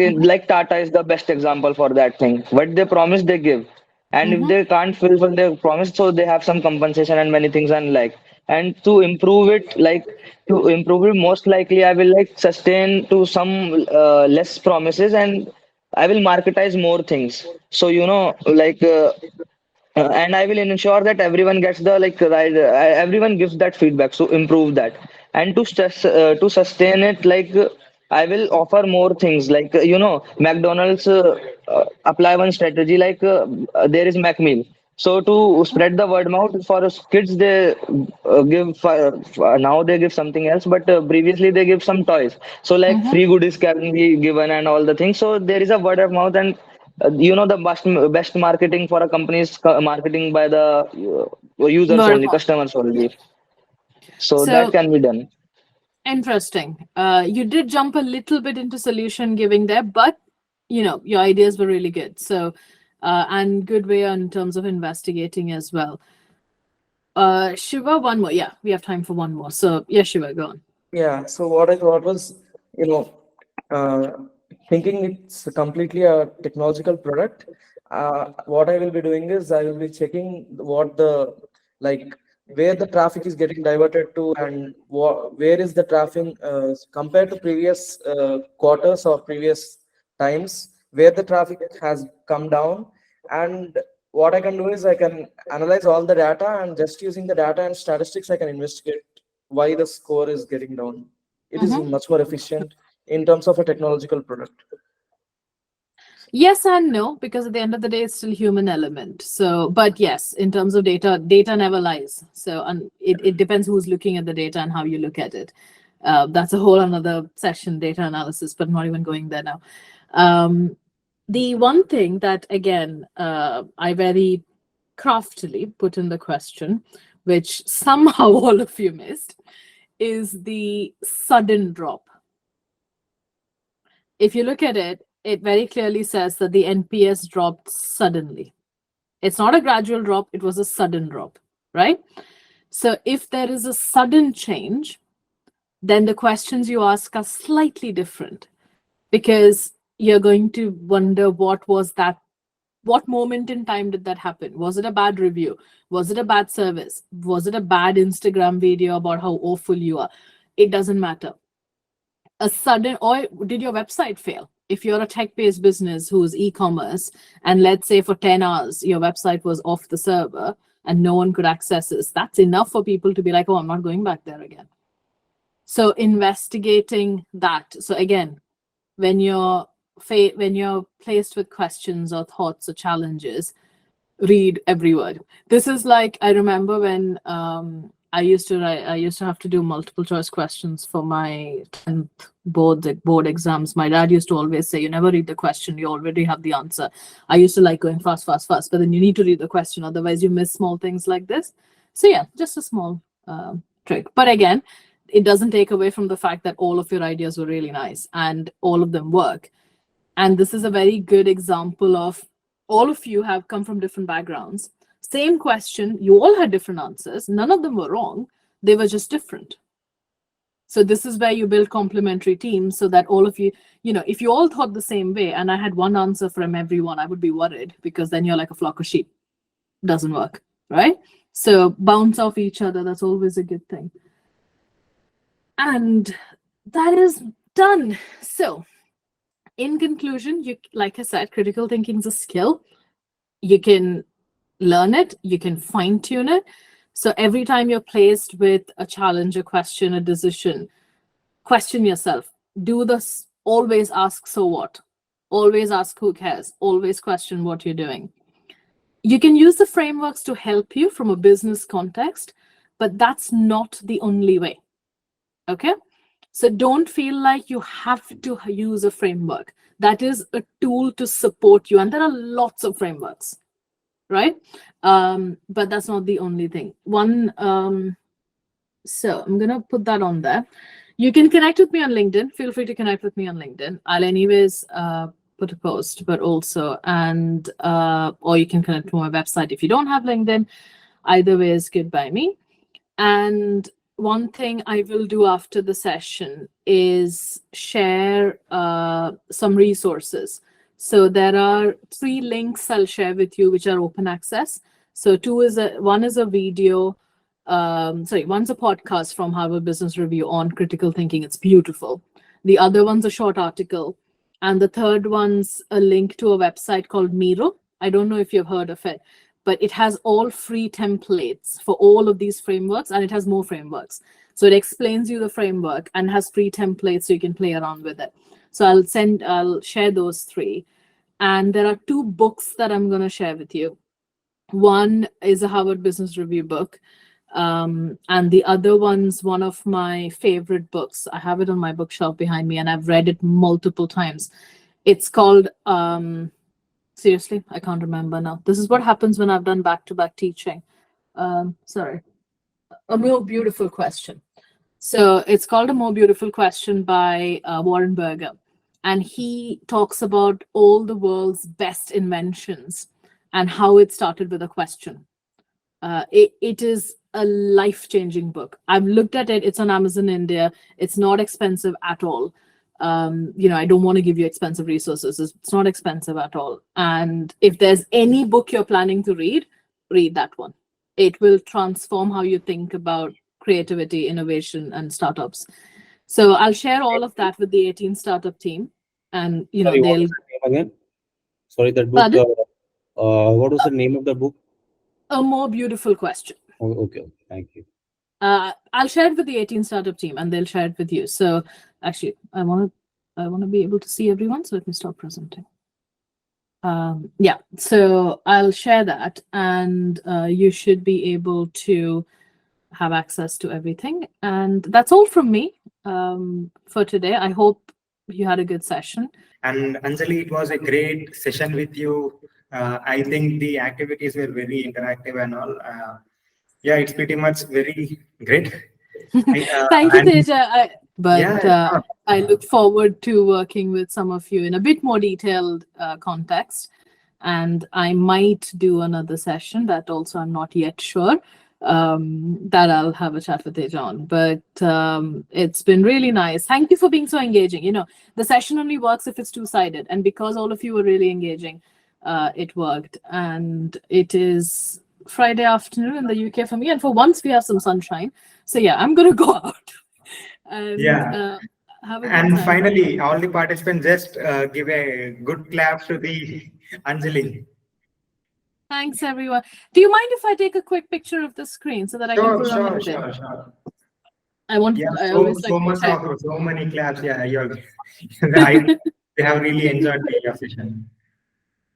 Tata is the best example for that thing. What they promise, they give, and if they can't fulfill their promise, so they have some compensation and many things and like. And to improve it, most likely I will like sustain to some less promises, and I will marketize more things. So and I will ensure that everyone gets the like right. Everyone gives that feedback, so improve that. And to sustain it, I will offer more things. McDonald's apply one strategy, there is McMeal. So to spread the word mouth for us kids, they now they give something else, but previously they give some toys. So like free goodies can be given and all the things. So there is a word of mouth, and the best marketing for a company is marketing by the users Word of only, mouth. customers only. So that So can be done. interesting. You did jump a little bit into solution giving there, but your ideas were really good. So, and good way in terms of investigating as well. Shiva, one more. Yeah, we have time for one more. So, yeah, Shiva, go on. Yeah, so what I thought was, you know, uh, thinking it's completely a technological product, what I will be doing is I will be checking what the, like, where the traffic is getting diverted to, and where is the traffic compared to previous quarters or previous times, where the traffic has come down. And what I can do is I can analyze all the data, and just using the data and statistics, I can investigate why the score is getting down. It is much more efficient in terms of a technological product. Yes and no, because at the end of the day, it's still human element. So, but yes, in terms of data never lies. So, and it depends who's looking at the data and how you look at it. That's a whole another session, data analysis, but I'm not even going there now. The one thing that, again, I very craftily put in the question, which somehow all of you missed, is the sudden drop. If you look at it, it very clearly says that the NPS dropped suddenly. It's not a gradual drop, it was a sudden drop, right? So if there is a sudden change, then the questions you ask are slightly different, because you're going to wonder what moment in time did that happen? Was it a bad review? Was it a bad service? Was it a bad Instagram video about how awful you are? It doesn't matter. A sudden, or did your website fail? If you're a tech-based business who's e-commerce, and let's say for 10 hours your website was off the server and no one could access it, that's enough for people to be like, oh, I'm not going back there again. So investigating that. So again, when you're placed with questions or thoughts or challenges, read every word. This is like, I remember when I used to have to do multiple choice questions for my 10th board exams. My dad used to always say, you never read the question, you already have the answer. I used to like going fast, but then you need to read the question, otherwise you miss small things like this. So yeah, just a small trick. But again, it doesn't take away from the fact that all of your ideas were really nice and all of them work. And this is a very good example of all of you have come from different backgrounds. Same question, you all had different answers. None of them were wrong. They were just different. So this is where you build complementary teams, so that all of you, if you all thought the same way and I had one answer from everyone, I would be worried, because then you're like a flock of sheep. Doesn't work, right? So bounce off each other. That's always a good thing. And that is done. So in conclusion, like I said, critical thinking is a skill. You can learn it, you can fine tune it. So every time you're placed with a challenge, a question, a decision, question yourself. Do this. Always ask, so what? Always ask, who cares? Always question what you're doing. You can use the frameworks to help you from a business context, but that's not the only way. Okay? So don't feel like you have to use a framework. That is a tool to support you. And there are lots of frameworks, right? But that's not the only thing. So I'm going to put that on there. You can connect with me on LinkedIn. Feel free to connect with me on LinkedIn. I'll anyways put a post, but also, or you can connect to my website if you don't have LinkedIn. Either way is good by me. And one thing I will do after the session is share some resources. So there are 3 links I'll share with you, which are open access. So one is a video, one's a podcast from Harvard Business Review on critical thinking. It's beautiful. The other one's a short article. And the third one's a link to a website called Miro. I don't know if you've heard of it, but it has all free templates for all of these frameworks, and it has more frameworks. So it explains you the framework and has free templates so you can play around with it. So I'll share those 3. And there are 2 books that I'm going to share with you. One is a Harvard Business Review book. And the other one's one of my favorite books. I have it on my bookshelf behind me and I've read it multiple times. It's called, seriously, I can't remember now. This is what happens when I've done back-to-back teaching. Sorry. A More Beautiful Question. So it's called A More Beautiful Question by Warren Berger. And he talks about all the world's best inventions and how it started with a question. It is a life-changing book. I've looked at it. It's on Amazon India. It's not expensive at all. I don't want to give you expensive resources. It's not expensive at all. And if there's any book you're planning to read that one. It will transform how you think about creativity, innovation, and startups. So I'll share all of that with the 18 startup team, and Sorry, what they'll. was the name again? Sorry, that book. Pardon? What was the name of the book? A More Beautiful Question. Oh, okay, thank you. I'll share it with the 18 startup team, and they'll share it with you. So actually, I want to be able to see everyone. So let me stop presenting. Yeah, so I'll share that, and you should be able to have access to everything. And that's all from me for today. I hope you had a good session. And Anjali, it was a great session with you. I think the activities were very interactive and all. Yeah, it's pretty much very great. Thank you, Teja. Yeah, I look forward to working with some of you in a bit more detailed context. And I might do another session that also I'm not yet sure that I'll have a chat with Teja on. But it's been really nice. Thank you for being so engaging. The session only works if it's two-sided. And because all of you were really engaging, it worked. And it is Friday afternoon in the UK for me. And for once, we have some sunshine. So yeah, I'm going to go out. And, yeah. have a good And time. finally, all the participants just give a good clap to the Anjali. Thanks, everyone. Do you mind if I take a quick picture of the screen so that I can put it on LinkedIn? Sure. I want. Yeah, I so always like to much check. of so many claps. Yeah, we have really enjoyed your session.